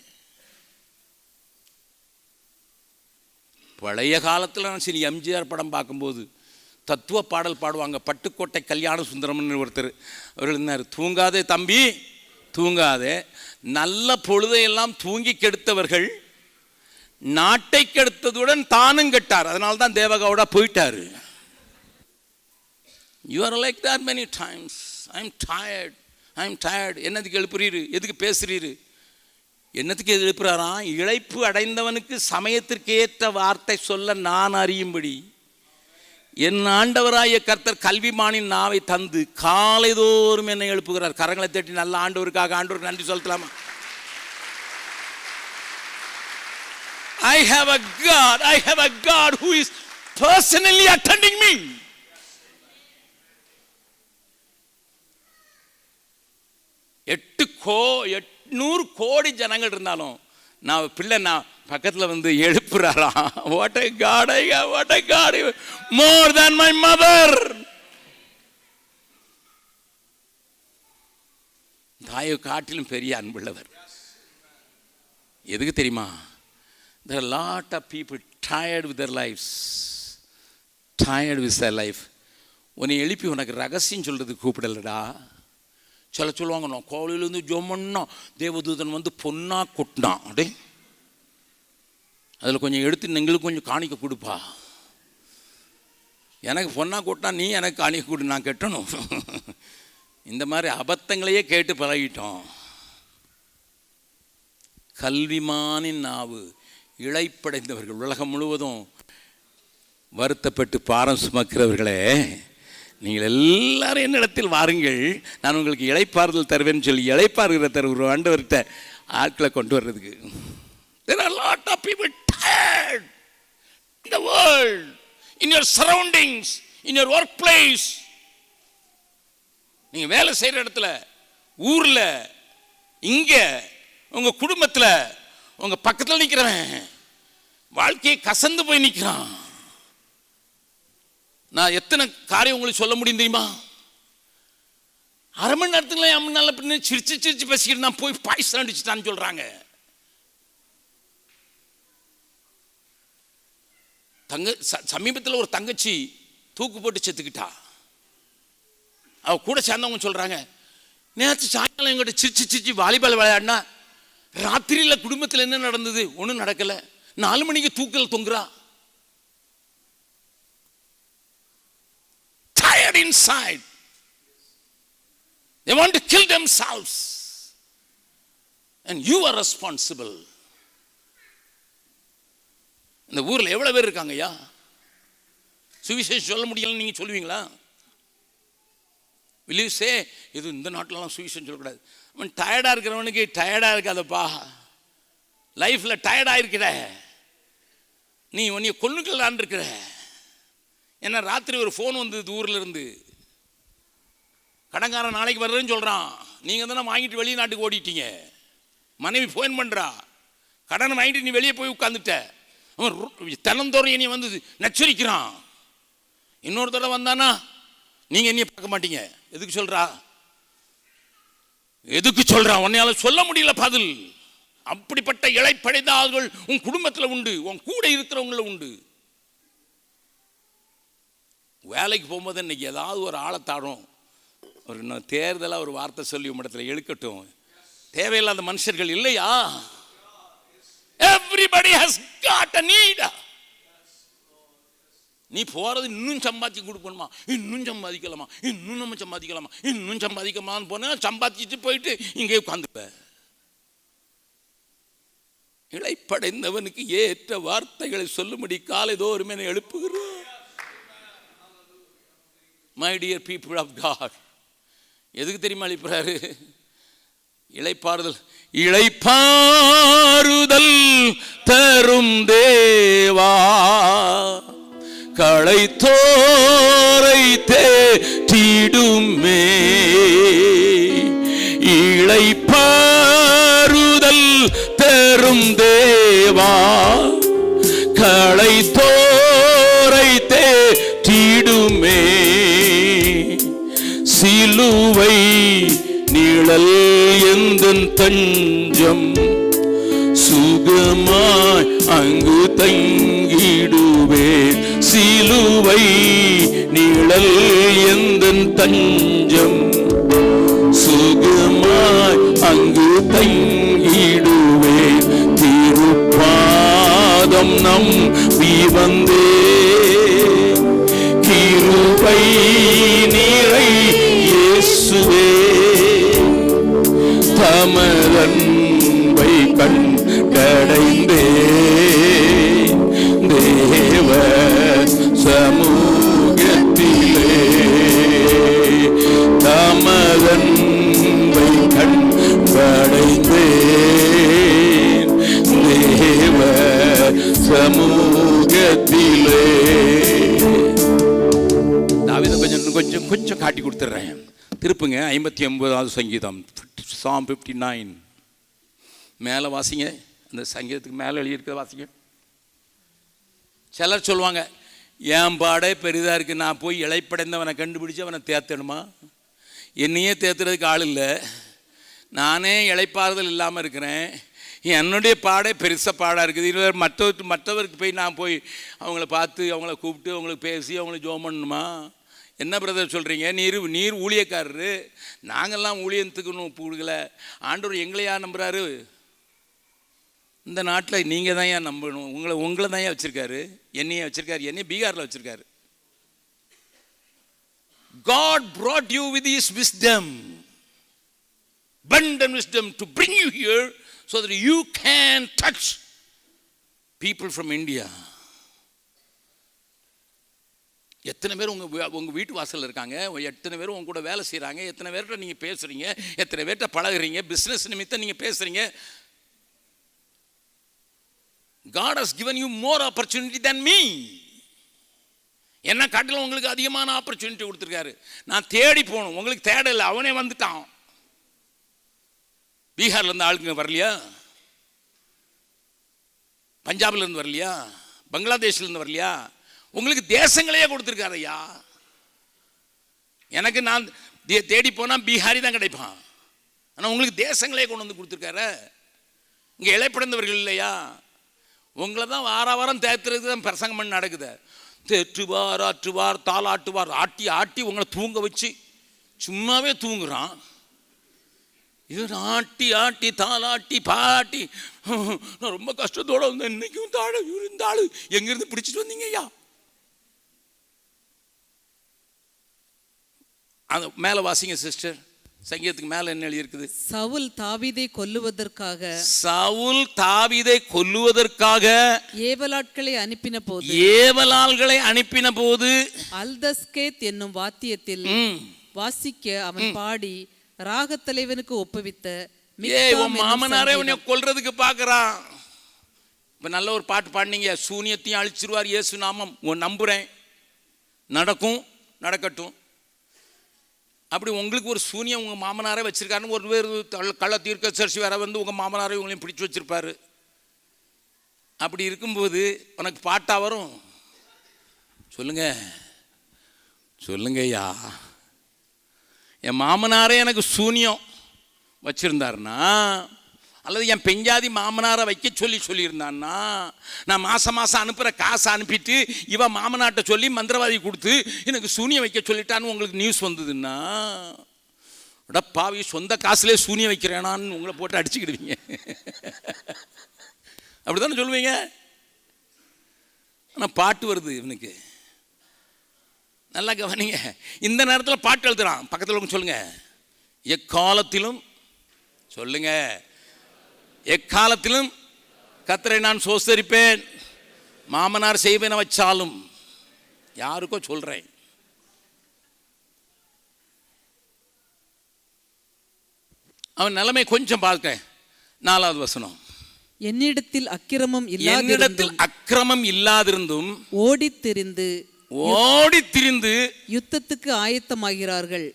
பழைய காலத்தில் நான் சரி எம்ஜிஆர் படம் பார்க்கும்போது தத்துவ பாடல் பாடுவாங்க. பட்டுக்கோட்டை கல்யாண சுந்தரம்னு ஒருத்தர் அவர் இருந்தார். தூங்காதே தம்பி தூங்காதே, நல்ல பொழுதையெல்லாம் தூங்கி கெடுத்தவர்கள் நாட்டை கெடுத்ததுடன் தானும் கெட்டார். அதனால தான் தேவகவுடா போயிட்டார். You are like that many times. I am tired. என்னதுக்கு எழுப்புறீரு, எதுக்கு பேசுறீரு? என்னத்துக்கு எழுப்புறாராம்? இளைப்பு அடைந்தவனுக்கு சமயத்திற்கு ஏற்ற வார்த்தை சொல்ல நான் அறியும்படி என் ஆண்டவராய கர்த்தர் கல்விமானின் நாவை தந்து காலைதோறும் என்னை எழுப்புகிறார். கரங்களை தட்டி நல்ல ஆண்டவருக்காக ஆண்டவருக்கு நன்றி சொல்லலாமா? I have a God who is personally attending me. எட்டு 800 கோடி ஜனங்கள் இருந்தாலும் நான் பிள்ளை நான் பக்கத்தில் வந்து எழுப்புறாராம். What a God I have, what a God, more than my mother. தாயை காட்டிலும் பெரிய அன்புள்ளவர். எதுக்கு தெரியுமா? There are a lot of people tired with their lives. உன்னை எழுப்பி உனக்கு ரகசியம் சொல்றதுக்கு கூப்பிடலடா. சொல்லுவாங்க, நான் கோவிலிருந்து ஜோமன்னா தேவதூதன் வந்து பொன்னா கொட்டினான். அடே அதில் கொஞ்சம் எடுத்து எங்களுக்கு கொஞ்சம் காணிக்க கொடுப்பா. எனக்கு பொன்னா கொட்டினா நீ எனக்கு காணிக்க கொடு, நான் கெட்டணும். இந்த மாதிரி அபத்தங்களையே கேட்டு பழகிட்டோம். கல்விமானின் நாவு இளைப்படைந்தவர்கள், உலகம் முழுவதும் வருத்தப்பட்டு பாரம் சுமக்கிறவர்களே, நீங்கள் எல்லாரும் என்னிடத்தில் வாருங்கள், நான் உங்களுக்கு இளைப்பாறுதல் தருவேன்னு சொல்லி இளைப்பாறுகிற தருகிற ஆண்டவர்கிட்ட ஆட்களை கொண்டு வர்றதுக்கு. There are a lot of people tired in the world, in your surroundings, in your workplace. நீங்க வேலை செய்யற இடத்துல, ஊர்ல, இங்க, உங்க குடும்பத்துல, உங்க பக்கத்தில் நிற்கிறவன் வாழ்க்கையை கசந்து போய் நிற்கிறான். நான் எத்தனை காரியம் உங்களுக்கு சொல்ல முடியும் தெரியுமா? அரை மணி நேரத்துல அம்மன் நல்ல பின்ன சிரிச்சு பேசிக்கிட்டு நான் போய் பாய்சன் அடிச்சுட்டான்னு சொல்றாங்க. சமீபத்தில் ஒரு தங்கச்சி தூக்கு போட்டு செத்துக்கிட்டா. அவ கூட சேர்ந்தவங்க சொல்றாங்க, நேற்று சாயங்காலம் எங்கிட்ட சிரிச்சு வாலிபால் விளையாடினா ராத்திரியில் குடும்பத்தில் என்ன நடந்தது? ஒன்றும் நடக்கல. 4 மணிக்கு தூக்கில் தொங்குறா. Tired inside. They want to kill themselves. And you are responsible. இந்த ஊரில் எவ்வளவு பேர் இருக்காங்க ஐயா? சுவிசேஷம் சொல்ல முடியலன்னு நீங்க சொல்லுவீங்களா? Will you say, இது இந்த நாட்டிலலாம் சுவிசேஷம் சொல்லக்கூடாது? அவன் டயர்டாக இருக்கிறவனுக்கு டயர்டாக இருக்காதப்பா, லைஃப்பில் டயர்டாக இருக்கிற நீ உன்னைய கொல்லுக்கலான் இருக்கிற. ஏன்னா ராத்திரி ஒரு ஃபோன் வந்தது ஊரில் இருந்து, கடன்காரன் நாளைக்கு வர்றேன்னு சொல்கிறான். நீங்கள் தானே வாங்கிட்டு வெளிநாட்டுக்கு ஓடிட்டீங்க. மனைவி ஃபோன் பண்ணுறா, கடன் வாங்கிட்டு நீ வெளியே போய் உட்காந்துட்ட. அவன் தினந்தோறும் என்னை வந்து நச்சரிக்கிறான். இன்னொரு தடவை வந்தானா நீங்கள் என்னைய பார்க்க மாட்டீங்க. எதுக்கு சொல்றா? உன்னையால சொல்ல முடியல பதில். அப்படிப்பட்ட இளைப்படைந்த ஆள்கள் உன் குடும்பத்தில் உண்டு, உன் கூட இருக்கிறவங்கள உண்டு. வேலைக்கு போகும்போது இன்னைக்கு ஏதாவது ஒரு ஆளை தாடும், ஒரு தேர்தலாக ஒரு வார்த்தை சொல்லி உம்மிடத்தில் எழுக்கட்டும். தேவையில்லாத மனுஷர்கள் இல்லையா? Everybody has got a need. நீ போறது இன்னும் சம்பாதிச்சு கொடுக்கணுமா, இன்னும் சம்பாதிக்கலாமா, இன்னும் நம்ம சம்பாதிக்கலாமா, இன்னும் சம்பாதிக்கலாமான்னு போனா சம்பாதிச்சுட்டு போயிட்டு இங்கே உட்காந்துப்ப. இளைப்படைந்தவனுக்கு ஏற்ற வார்த்தைகளை சொல்லும்படி காலைதோறும் என்னை எழுப்புகிறோம். My dear people of God, எதுக்கு தெரியுமா எழுப்புறாரு? இளைப்பாறுதல் தரும் தேவா, களைத்தோரை தேற்றிடுமே. இளைப்பாறுதல் தரும் தேவா, களைத்தோரை தேற்றிடுமே. சிலுவை நிழல் எந்தன் தஞ்சம், சுகமாய் அங்கு தங்கிடுவேன். சிலுவை நிழல் எந்தன் தஞ்சம், சுகமாய் அங்கு தங்கிடுவேன். திருப்பாதம் நம்பி வந்தே, கிருபை நிறை இயேசுவே, தமதன்பை கண்டடைந்தே, தேவ சமூகத்திலே தமதன்பை கண்டடைந்தே, தேவ சமூகத்திலே. தாவீது கொஞ்சம் கொஞ்சம் காட்டி கொடுத்துட்றேன். திருப்புங்க 59வது சங்கீதம், Psalm 59. மேலே வாசிங்க, அந்த சங்கீதத்துக்கு மேலே எழுதியிருக்கிறத வாசிங்க. சிலர் சொல்லுவாங்க, என் பாடே பெரிதாக இருக்குது, நான் போய் இளைப்படைந்தவனை கண்டுபிடிச்சி அவனை தேத்தணுமா? என்னையே தேத்துறதுக்கு ஆள் இல்லை, நானே இளைப்பாறுதல் இல்லாமல் இருக்கிறேன், என்னுடைய பாடே பெருசாக பாடாக இருக்குது, இதில் மற்றவருக்கு போய் நான் போய் அவங்கள பார்த்து அவங்கள கூப்பிட்டு அவங்களுக்கு பேசி அவங்களுக்கு ஜோம் பண்ணணுமா? என்ன பிரதர் சொல்கிறீங்க? நீர் ஊழியக்காரரு, நாங்கள்லாம் ஊழியத்துக்கு கொடுக்கல, ஆண்டவர் எங்களை யார் நம்புகிறாரு? இந்த நாட்டில் நீங்கள் தான் ஏன் நம்பணும், உங்களை தான் ஏன் வச்சுருக்காரு, என்னையே வச்சுருக்காரு, என்னையே பீகாரில் வச்சுருக்காரு. God brought you with his wisdom, abundant wisdom, to bring you here so that you can touch people from India. எத்தனை பேர் உங்கள் வீட்டு வாசலில் இருக்காங்க, எத்தனை பேர் உங்க கூட வேலை செய்கிறாங்க, எத்தனை பேர்கிட்ட நீங்கள் பேசுகிறீங்க, எத்தனை பேர்கிட்ட பழகுறீங்க, பிஸ்னஸ் நிமித்தம் நீங்கள் பேசுகிறீங்க. God has given you more opportunity than me. என்ன காட்டிலும் உங்களுக்கு அதிகமான ஆப்பர்ச்சுனிட்டி கொடுத்துருக்காரு. நான் தேடி போகணும், உங்களுக்கு தேட இல்லை, அவனே வந்துட்டான். பீகார்லேருந்து ஆளுங்க வரலையா, பஞ்சாப்லேருந்து வரலையா, பங்களாதேஷ்லேருந்து வரலையா? உங்களுக்கு தேசங்களையே கொடுத்துருக்காரு ஐயா. எனக்கு நான் தேடி போனால் பீகாரி தான் கிடைப்பான், ஆனால் உங்களுக்கு தேசங்களே கொண்டு வந்து கொடுத்துருக்காரு. இங்கே இழைப்படைந்தவர்கள் இல்லையா? உங்களை தான் வாரம் தேத்துறதுக்கு தான் பிரசங்கம் பண்ணி நடக்குது. தேற்றுவார், ஆற்றுவார், தாளாட்டுவார், ஆட்டி ஆட்டி உங்களை தூங்க வச்சு சும்மாவே தூங்குறான். இது ஆட்டி ஆட்டி தாளாட்டி பாட்டி, நான் ரொம்ப கஷ்டத்தோடு வந்தேன், இன்னைக்கும் தாழ இருந்தாள், எங்கிருந்து பிடிச்சிட்டு வந்தீங்க ஐயா? அந்த மேலே வாசிங்க சிஸ்டர், சங்கீதத்துக்கு மேலே என்ன எழுதியிருக்குது? சவுல் தாவீதை கொல்லுவதற்காக, சவுல் தாவீதை கொல்லுவதற்காக ஏவலாட்களை அனுப்பின போது, ஏவலாள்களை அனுப்பின போது அல்தஸ்கேத் என்னும் வாத்தியத்தில் வாசிக்க அவன் பாடி ராகத்தலைவனுக்கு ஒப்புவித்த மாமனாரே உன்னை கொல்றதுக்கு பார்க்கறான். இப்ப நல்ல ஒரு பாட்டு பாடினீங்க, சூனியத்தையும் அழிச்சிருவார் இயேசு நாமம், உன் நம்புறேன், நடக்கும், நடக்கட்டும். அப்படி உங்களுக்கு ஒரு சூனியம் உங்கள் மாமனாரே வச்சுருக்காருன்னு ஒரு பேர் கள்ள தீர்க்கதரிசி வேற வந்து உங்கள் மாமனாரே உங்களையும் பிடிச்சி வச்சுருப்பாரு. அப்படி இருக்கும்போது உனக்கு பாட்டா வரும்? சொல்லுங்க சொல்லுங்கய்யா. என் மாமனாரே எனக்கு சூனியம் வச்சுருந்தாருன்னா, அல்லது என் பெஞ்சாதி மாமனாரை வைக்க சொல்லியிருந்தான்னா, நான் மாதம் அனுப்புகிற காசை அனுப்பிட்டு இவன் மாமனாட்ட சொல்லி மந்திரவாதி கொடுத்து எனக்கு சூனியம் வைக்க சொல்லிட்டான்னு உங்களுக்கு நியூஸ் வந்ததுன்னா, பாவி சொந்த காசுலேயே சூனியம் வைக்கிறேனான்னு உங்களை போட்டு அடிச்சுக்கிடுவீங்க. அப்படி தானே சொல்லுவீங்க. ஆனால் பாட்டு வருது இவனுக்கு, நல்லா கவனிங்க. இந்த நேரத்தில் பாட்டு எழுதுறான். பக்கத்தில் சொல்லுங்க, எக்காலத்திலும் சொல்லுங்க, எக்காலத்திலும் கர்த்தரை நான் சோஸ்தரிப்பேன், மாமனார் செய்வேன வச்சாலும். யாருக்கோ சொல்றேன். அவன் நிலைமை கொஞ்சம் பார்க்க. 4வது வசனம், என்னிடத்தில் அக்கிரமம் இல்லாதிருந்தும் ஓடித் திரிந்து யுத்தத்துக்கு ஆயத்தமாகிறார்கள்,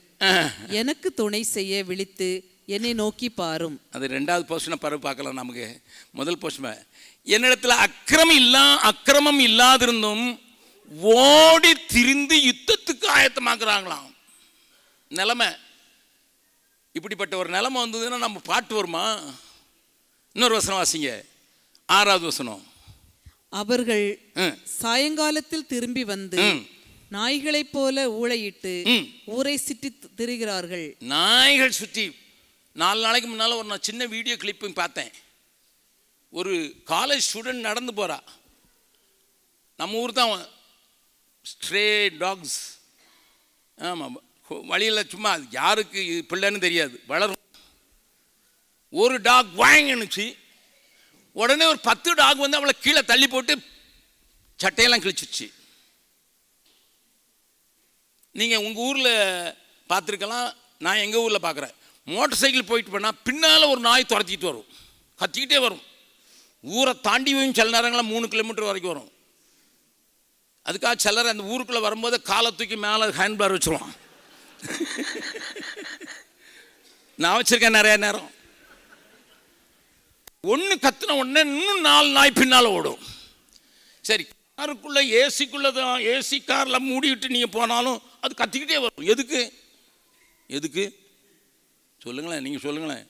எனக்கு துணை செய்ய விழித்து என்னை நோக்கி பாரும். அது 2வது போர்ஷனை பார்க்கலாம். நமக்கு முதல் போர்ஷன், என்னிடத்துல அக்கிரமம் இல்லாதிருந்தும் ஓடி திரிந்து யுத்தத்துக்கு ஆயத்தமாக்குறாங்களாம். நிலைமை. இப்படிப்பட்ட ஒரு நிலைமை வந்ததுன்னா நம்ம பாட்டு வருமா? இன்னொரு வசனம் வாசிங்க, 6வது வசனம். அவர்கள் சாயங்காலத்தில் திரும்பி வந்து நாய்களைப் போல ஊளையிட்டு ஊரை சுற்றி திரிகிறார்கள். நாய்கள் சுற்றி. 4 நாளைக்கு முன்னால் ஒரு நான் சின்ன வீடியோ கிளிப்பிங் பார்த்தேன். ஒரு காலேஜ் ஸ்டூடெண்ட் நடந்து போகிறா. நம்ம ஊர் தான் ஸ்ட்ரே டாக்ஸ். ஆமாம், வழியில் சும்மா யாருக்கு பிள்ளைன்னு தெரியாது, வளரும். ஒரு டாக் வாங்கினுச்சு. உடனே ஒரு 10 டாக் வந்து அவளை கீழே தள்ளி போட்டு சட்டையெல்லாம் கிழிச்சிச்சு. நீங்கள் உங்கள் ஊரில் பார்த்துருக்கலாம், நான் எங்கள் ஊரில் பார்க்குறேன். மோட்டர் சைக்கிள் போயிட்டு போனால் பின்னால் ஒரு நாய் துரத்திக்கிட்டு வரும், கத்திக்கிட்டே வரும். ஊரை தாண்டி போய் சில நேரங்களில் 3 கிலோமீட்டர் வரைக்கும் வரும். அதுக்காக சிலர் அந்த ஊருக்குள்ளே வரும்போது காலை தூக்கி மேலே ஹேண்ட் பார் வச்சுருவான். நான் வச்சுருக்கேன் நிறைய நேரம். ஒன்று கத்துன உடனே இன்னும் 4 நாய் பின்னால் ஓடும். சரி, காருக்குள்ளே ஏசிக்குள்ளே தான், ஏசி காரில் மூடிவிட்டு நீங்கள் போனாலும் அது கத்திக்கிட்டே வரும். எதுக்கு சொல்லுங்களேன், நீங்கள் சொல்லுங்களேன்.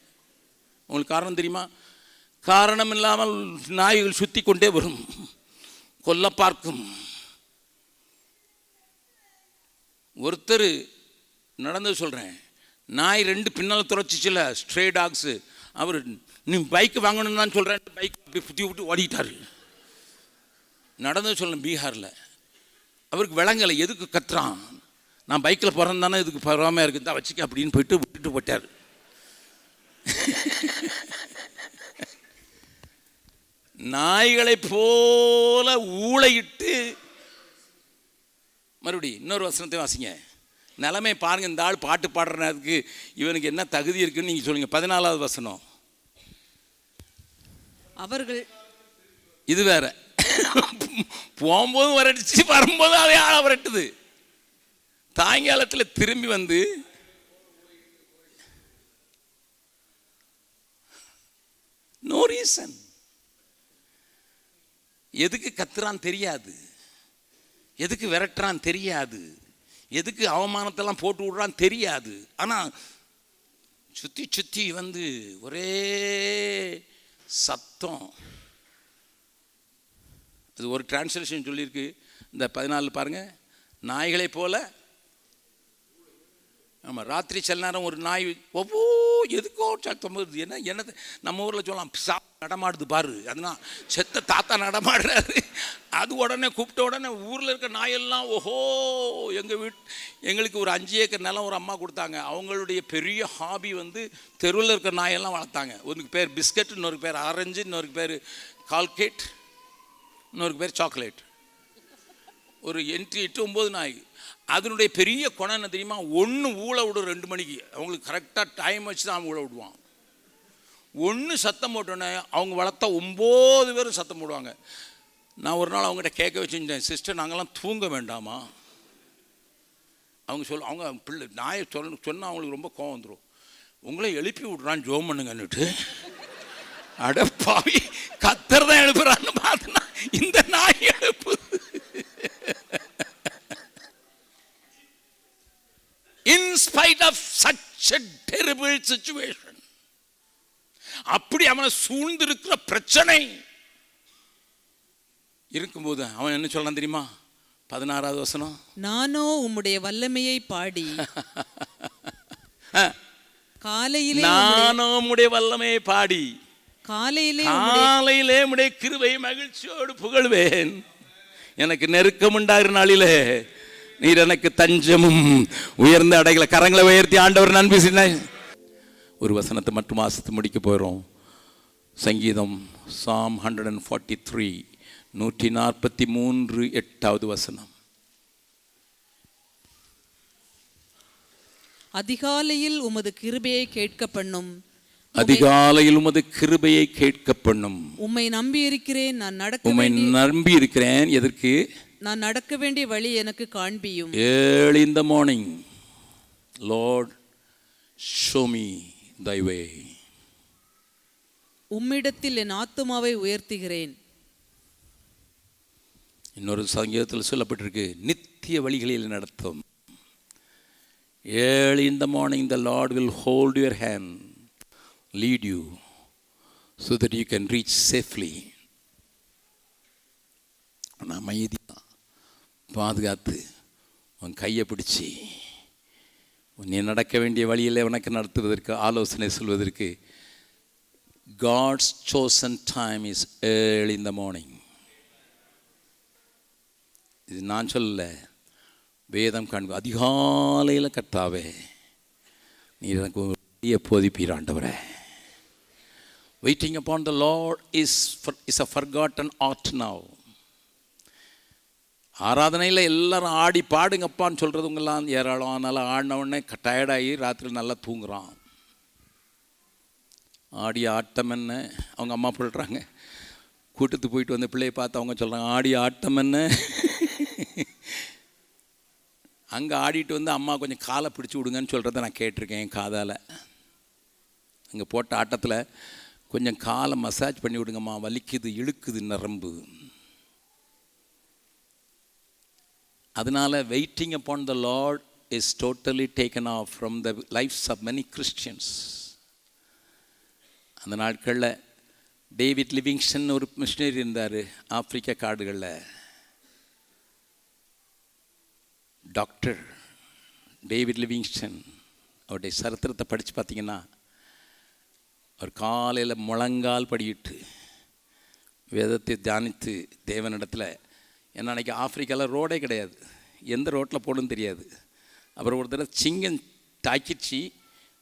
உங்களுக்கு காரணம் தெரியுமா? காரணம் இல்லாமல் நாய்கள் சுற்றி கொண்டே வரும், கொல்ல பார்க்கும். ஒருத்தர் நடந்து சொல்கிறேன், நாய் 2 பின்னால் துரைச்சிச்சில்ல, ஸ்ட்ரே டாக்ஸு. அவர் நீ பைக்கு வாங்கணும்னு தான் சொல்கிறேன், பைக் அப்படி சுற்றி விட்டு ஓடிட்டார். நடந்து சொல்ல பீகாரில். அவருக்கு விளங்கலை, எதுக்கு கத்துறான், நான் பைக்கில் போகிறேன் தானே, இதுக்கு பரவாமையாக இருக்குது தான் வச்சுக்க அப்படின்னு போயிட்டு விட்டுட்டு போட்டார். நாய்களை போல ஊளையிட்டு. மறுபடியும் இன்னொரு வசனத்தை வாசிங்க. நிலைமை பாருங்க. இந்த ஆள் பாட்டு பாடுறதுக்கு இவனுக்கு என்ன தகுதி இருக்குன்னு நீங்கள் சொல்லுங்க. 14வது வசனம். அவர்கள் இது வேற, போகும்போதும் வரட்டுச்சு, வரும்போது அதே ஆளை வரட்டுது. சாயங்காலத்தில் திரும்பி வந்து நோ ரீசன். எதுக்கு கத்துறான் தெரியாது, எதுக்கு விரட்டுறான் தெரியாது, எதுக்கு அவமானத்தெல்லாம் போட்டு விடுறான் தெரியாது. ஆனால் சுற்றி சுற்றி வந்து ஒரே சத்தம். அது ஒரு டிரான்ஸ்லேஷன் சொல்லியிருக்கு. இந்த 14 பாருங்கள், நாய்களை போல. ஆமாம், ராத்திரி சில நேரம் ஒரு நாய் எதுக்கோ சத்தம் வருது. என்னது நம்ம ஊரில் சொல்லலாம், நடமாடுது பாரு, அதனால் செத்த தாத்தா நடமாடுறாரு. அது உடனே கூப்பிட்ட உடனே ஊரில் இருக்க நாயெல்லாம் ஓஹோ. எங்களுக்கு ஒரு 5 ஏக்கர் நிலம் ஒரு அம்மா கொடுத்தாங்க. அவங்களுடைய பெரிய ஹாபி வந்து தெருவில் இருக்க நாயெல்லாம் வளர்த்தாங்க. ஒருக்கு பேர் பிஸ்கட், இன்னொரு பேர் ஆரஞ்சு, இன்னொரு பேர் கால்கேட், இன்னொரு பேர் சாக்லேட். ஒரு 8-9 நாய். அதனுடைய பெரிய குணம் என்ன தெரியுமா? ஒன்று ஊழ விடும் 2 மணிக்கு. அவங்களுக்கு கரெக்டாக டைம் வச்சு தான் ஊழ விடுவான். ஒன்று சத்தம் போட்டோன்னே அவங்க வளர்த்தா 9 பேரும் சத்தம் போடுவாங்க. நான் ஒரு நாள் அவங்ககிட்ட கேட்க வச்சுருந்தேன், சிஸ்டர் நாங்கள்லாம் தூங்க வேண்டாமா? அவங்க பிள்ளை நாயை சொன்னால் அவங்களுக்கு ரொம்ப கோவம் வந்துடும். உங்களே எழுப்பி விட்றான், ஜோம் பண்ணுங்கன்னுட்டு. அட பாவி, கத்தர் தான் எழுப்புறான்னு பார்த்தனா இந்த நாய் எழுப்பு. In spite of such a terrible situation, அப்படி அவனை சூழ்ந்திருக்கிற பிரச்சனை இருக்கும்போது அவன் என்ன சொல்றான் தெரியுமா? 16வது வசனம். நானோ உம்முடைய வல்லமையை பாடி காலையிலே உம்முடைய வல்லமையை பாடி காலையிலே உம்முடைய கிருபை மகிழ்ச்சியோடு புகழ்வேன். எனக்கு நெருக்கம் உண்டாகிற நாளிலே நீர் எனக்கு தஞ்சமும் உயர்ந்த அடைகளை. கரங்களை உயர்த்தி ஆண்டவர் நன்றி சொன்ன. ஒரு வசனத்தை மட்டும் வாசித்து முடிக்க போகிறோம். சங்கீதம் Psalm 143 143 8வது வசனம். அதிகாலையில் உமது கிருபையை கேட்க பண்ணும். அதிகாலையில் உமது கிருபையை கேட்க பண்ணும். உம்மை நம்பி இருக்கிறேன், உம்மை நம்பி இருக்கிறேன். எதற்கு? நான் நடக்க வேண்டிய வழி எனக்கு காண்பியும். Early in the morning, Lord, show me thy way. உம்மிடத்தில் என் ஆத்துமாவை உயர்த்துகிறேன். இன்னொரு சங்கீதத்தில் சொல்லப்பட்டிருக்கு, நித்திய வழிகளில் நடத்தும். Early in the morning, the Lord will hold your hand, lead you, so that you can reach safely. நான் அமைதியாக பாதுகாத்து உன் கையை பிடிச்சி நீ நடக்க வேண்டிய வழியில் உனக்கு நடத்துவதற்கு ஆலோசனை சொல்வதற்கு God's chosen time is early in the morning. இது நான் சொல்லல, வேதம் காண்பு. அதிகாலையில் கர்த்தாவே நீ எனக்கு வழியை போதிப்பீர் ஆண்டவரே. Waiting upon the Lord is a forgotten art now. ஆராதனையில் எல்லாரும் ஆடி பாடுங்கப்பான்னு சொல்கிறதுங்கெல்லாம் ஏராளம். அதனால் ஆடினவுடனே டயர்டாகி ராத்திரி நல்லா தூங்குறான். ஆடி ஆட்டம் என்ன, அவங்க அம்மா சொல்கிறாங்க. கூட்டத்துக்கு போயிட்டு வந்த பிள்ளையை பார்த்து அவங்க சொல்கிறாங்க, ஆடி ஆட்டம் என்ன. அங்கே ஆடிட்டு வந்து அம்மா கொஞ்சம் காலை பிடிச்சி விடுங்கன்னு சொல்கிறத நான் கேட்டிருக்கேன் என் காதால். அங்கே போட்ட ஆட்டத்தில் கொஞ்சம் காலை மசாஜ் பண்ணி விடுங்கம்மா, வலிக்குது, இழுக்குது நரம்பு. அதனால் waiting upon the lord is totally taken off from the lifes of many Christians. அந்த நாட்களில் டேவிட் லிவிங்ஸ்டன் ஒரு மிஷினரி இருந்தார் ஆப்பிரிக்கா காடுகளில். டாக்டர் டேவிட் லிவிங்ஸ்டன், அவருடைய சரித்திரத்தை படித்து பார்த்தீங்கன்னா, அவர் காலையில் முழங்கால் படியிட்டு வேதத்தை தியானித்து தேவனிடத்தில், ஏன்னா அன்றைக்கி ஆப்பிரிக்காவில் ரோடே கிடையாது, எந்த ரோட்டில் போகணுன்னு தெரியாது. அப்புறம் ஒரு தடவை சிங்கம் தாக்கிச்சு,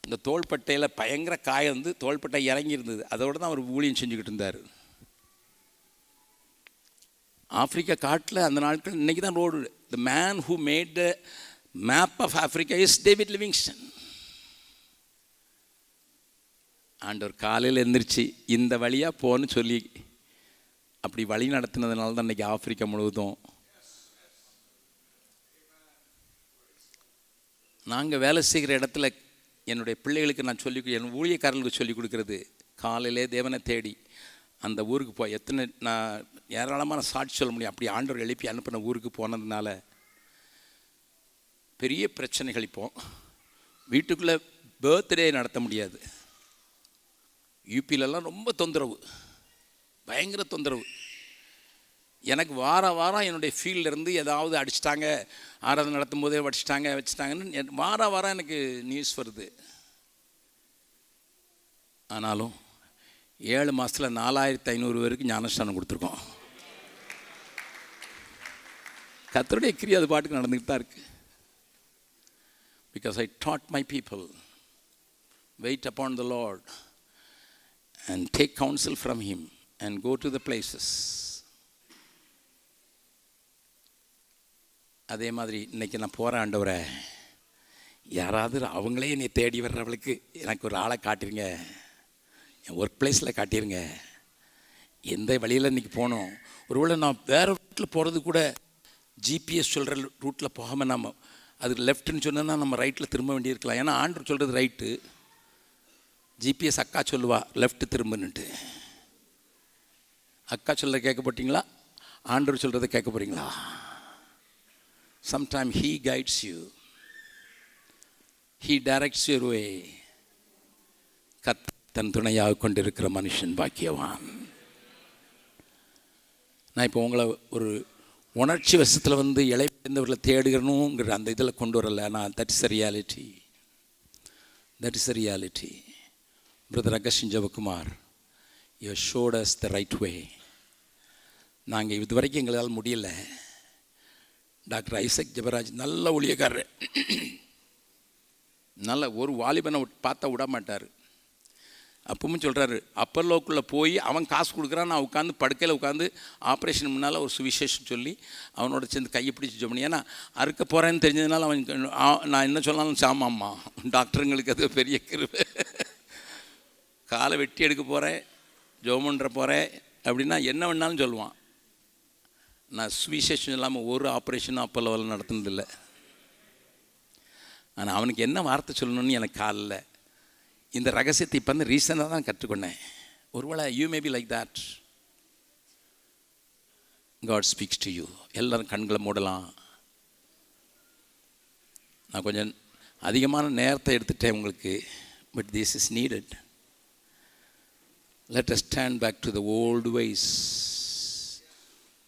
இந்த தோள்பட்டையில் பயங்கர காயம் வந்து தோள்பட்டை இறங்கி இருந்தது. அதோடு தான் அவர் ஊழியம் செஞ்சுக்கிட்டு இருந்தார் ஆப்பிரிக்கா காட்டில். அந்த நாட்கள் இன்றைக்கி தான் road. The man who made the map of Africa is David Livingstone. ஆண்டவர் காலையில் எழுந்திரிச்சு இந்த வழியாக போன்னு சொல்லி அப்படி வழி நடத்தினதுனால தான் இன்றைக்கி ஆப்பிரிக்கா முழுவதும். நாங்கள் வேலை செய்கிற இடத்துல என்னுடைய பிள்ளைகளுக்கு நான் என் ஊழியக்காரர்களுக்கு சொல்லிக் கொடுக்குறது, காலையிலே தேவனை தேடி அந்த ஊருக்கு போய் நான் ஏராளமான சாட்சி சொல்ல முடியும். அப்படி ஆண்டவர் எழுப்பி அனுப்பின ஊருக்கு போனதுனால பெரிய பிரச்சனைகள். இப்போ வீட்டுக்குள்ளே பர்த்டே நடத்த முடியாது. யூபியிலலாம் ரொம்ப தொந்தரவு, பயங்கர தொந்தரவு. எனக்கு வாரம் என்னுடைய ஃபீல்டிலேருந்து ஏதாவது அடிச்சிட்டாங்க, ஆராதனை நடத்தும் போதே வச்சுட்டாங்கன்னு வாரம் எனக்கு நியூஸ் வருது. ஆனாலும் 7 மாதத்தில் 4500 பேருக்கு ஞானஸ்தானம் கொடுத்துருக்கோம். கர்த்தருடைய கிரியை அது பாட்டுக்கு நடந்துக்கிட்டு தான் இருக்குது. Because I taught my people, wait upon the lord and take counsel from him and go to the places. அதே மாதிரி இன்றைக்கி நான் போகிறேன், ஆண்டவரே யாராவது அவங்களே என்னை தேடி வர்றவளுக்கு எனக்கு ஒரு ஆளை காட்டிருங்க, என் ஒர்க் பிளேஸில் காட்டிருங்க, எந்த வழியில் இன்றைக்கி போகணும். ஒருவேளை நான் வேறு ரூட்டில் போகிறது கூட ஜிபிஎஸ் சொல்கிற ரூட்டில் போகாமல் நம்ம அது லெஃப்ட்டுன்னு சொன்னோன்னா நம்ம ரைட்டில் திரும்ப வேண்டியிருக்கலாம். ஏன்னா ஆண்டவர் சொல்கிறது ரைட்டு, ஜிபிஎஸ் அக்கா சொல்லுவா லெஃப்ட் திரும்புன்னுட்டு. அக்கா சொல்கிறத கேட்க போட்டிங்களா, ஆண்டவர் சொல்கிறத கேட்க போகிறீங்களா? Sometime he guides you, he directs your way. தன் துணையாக கொண்டிருக்கிற மனுஷன் பாக்கியவான். நான் இப்போ உங்களை ஒரு உணர்ச்சி வசத்தில் வந்து இளைப்படைந்தவர்களை தேடுகிறனுங்கிற அந்த இதில் கொண்டு வரல. நான் that is a reality, that is a reality. Brother Augustine Javakumar, you showed us the right way. நாங்கள் இது வரைக்கும் எங்களால் முடியல. டாக்டர் ஐசக் ஜெபராஜ் நல்ல ஊழியக்காரர், நல்ல ஒரு வாலிபனை பார்த்தா விட மாட்டார். அப்பவும் சொல்கிறாரு, அப்பல்லோக்குள்ளே போய் அவன் காசு கொடுக்குறான், நான் உட்காந்து படுக்கையில் உட்காந்து ஆப்ரேஷன் முன்னால் ஒரு சுவிசேஷம் சொல்லி அவனோட சேர்ந்து கையை பிடிச்சி ஜோம் பண்ணி, ஏன்னா அறுக்க போகிறேன்னு தெரிஞ்சதுனால அவன் நான் என்ன சொன்னாலும் சாமாம்மா, டாக்டருங்களுக்கு அது பெரிய கிருபை. காலை வெட்டி எடுக்க போகிறேன், ஜோமன்ற போகிறேன் அப்படின்னா என்ன வேணாலும் சொல்லுவான். நான் சுவிசேஷம் இல்லாமல் ஒரு ஆப்ரேஷனும் அப்போ லெவலில் நடத்துனதில்லை. ஆனால் அவனுக்கு என்ன வார்த்தை சொல்லணும்னு எனக்கு காலில் இந்த ரகசியத்தை இப்போ வந்து ரீசனாக தான் கற்றுக்கொண்டேன். ஒருவேளை you may be like that. God speaks to you. எல்லோரும் கண்களை மூடலாம். நான் கொஞ்சம் அதிகமான நேரத்தை எடுத்துட்டேன் உங்களுக்கு. But this is needed. Let us stand back to the old ways.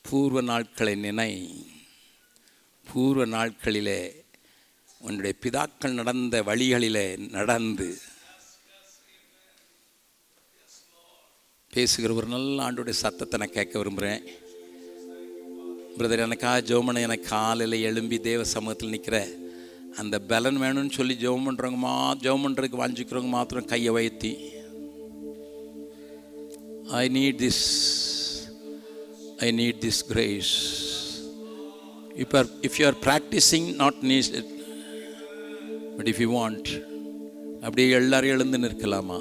பூர்வ நாட்களை நினை. பூர்வ நாட்களிலே உன்னுடைய பிதாக்கள் நடந்த வழிகளிலே நடந்து பேசுகிற ஒரு நல்ல ஆண்டோடைய சத்தத்தை நான் கேட்க விரும்புகிறேன். பிரதர், எனக்காக ஜெபம் எனக்கு காலையில் எழும்பி தேவ சமூகத்தில் நிற்கிற அந்த பலன் வேணும்னு சொல்லி ஜெபம் பண்ணுறவங்க ஜெபம் பண்ணுறதுக்கு வாஞ்சிக்கிறவங்க மாத்திரம் கையை வைத்தி, I need this grace. If you are practicing, not need it, but if you want, அப்படியே எல்லாரும் எழுந்து நிற்கலாமா?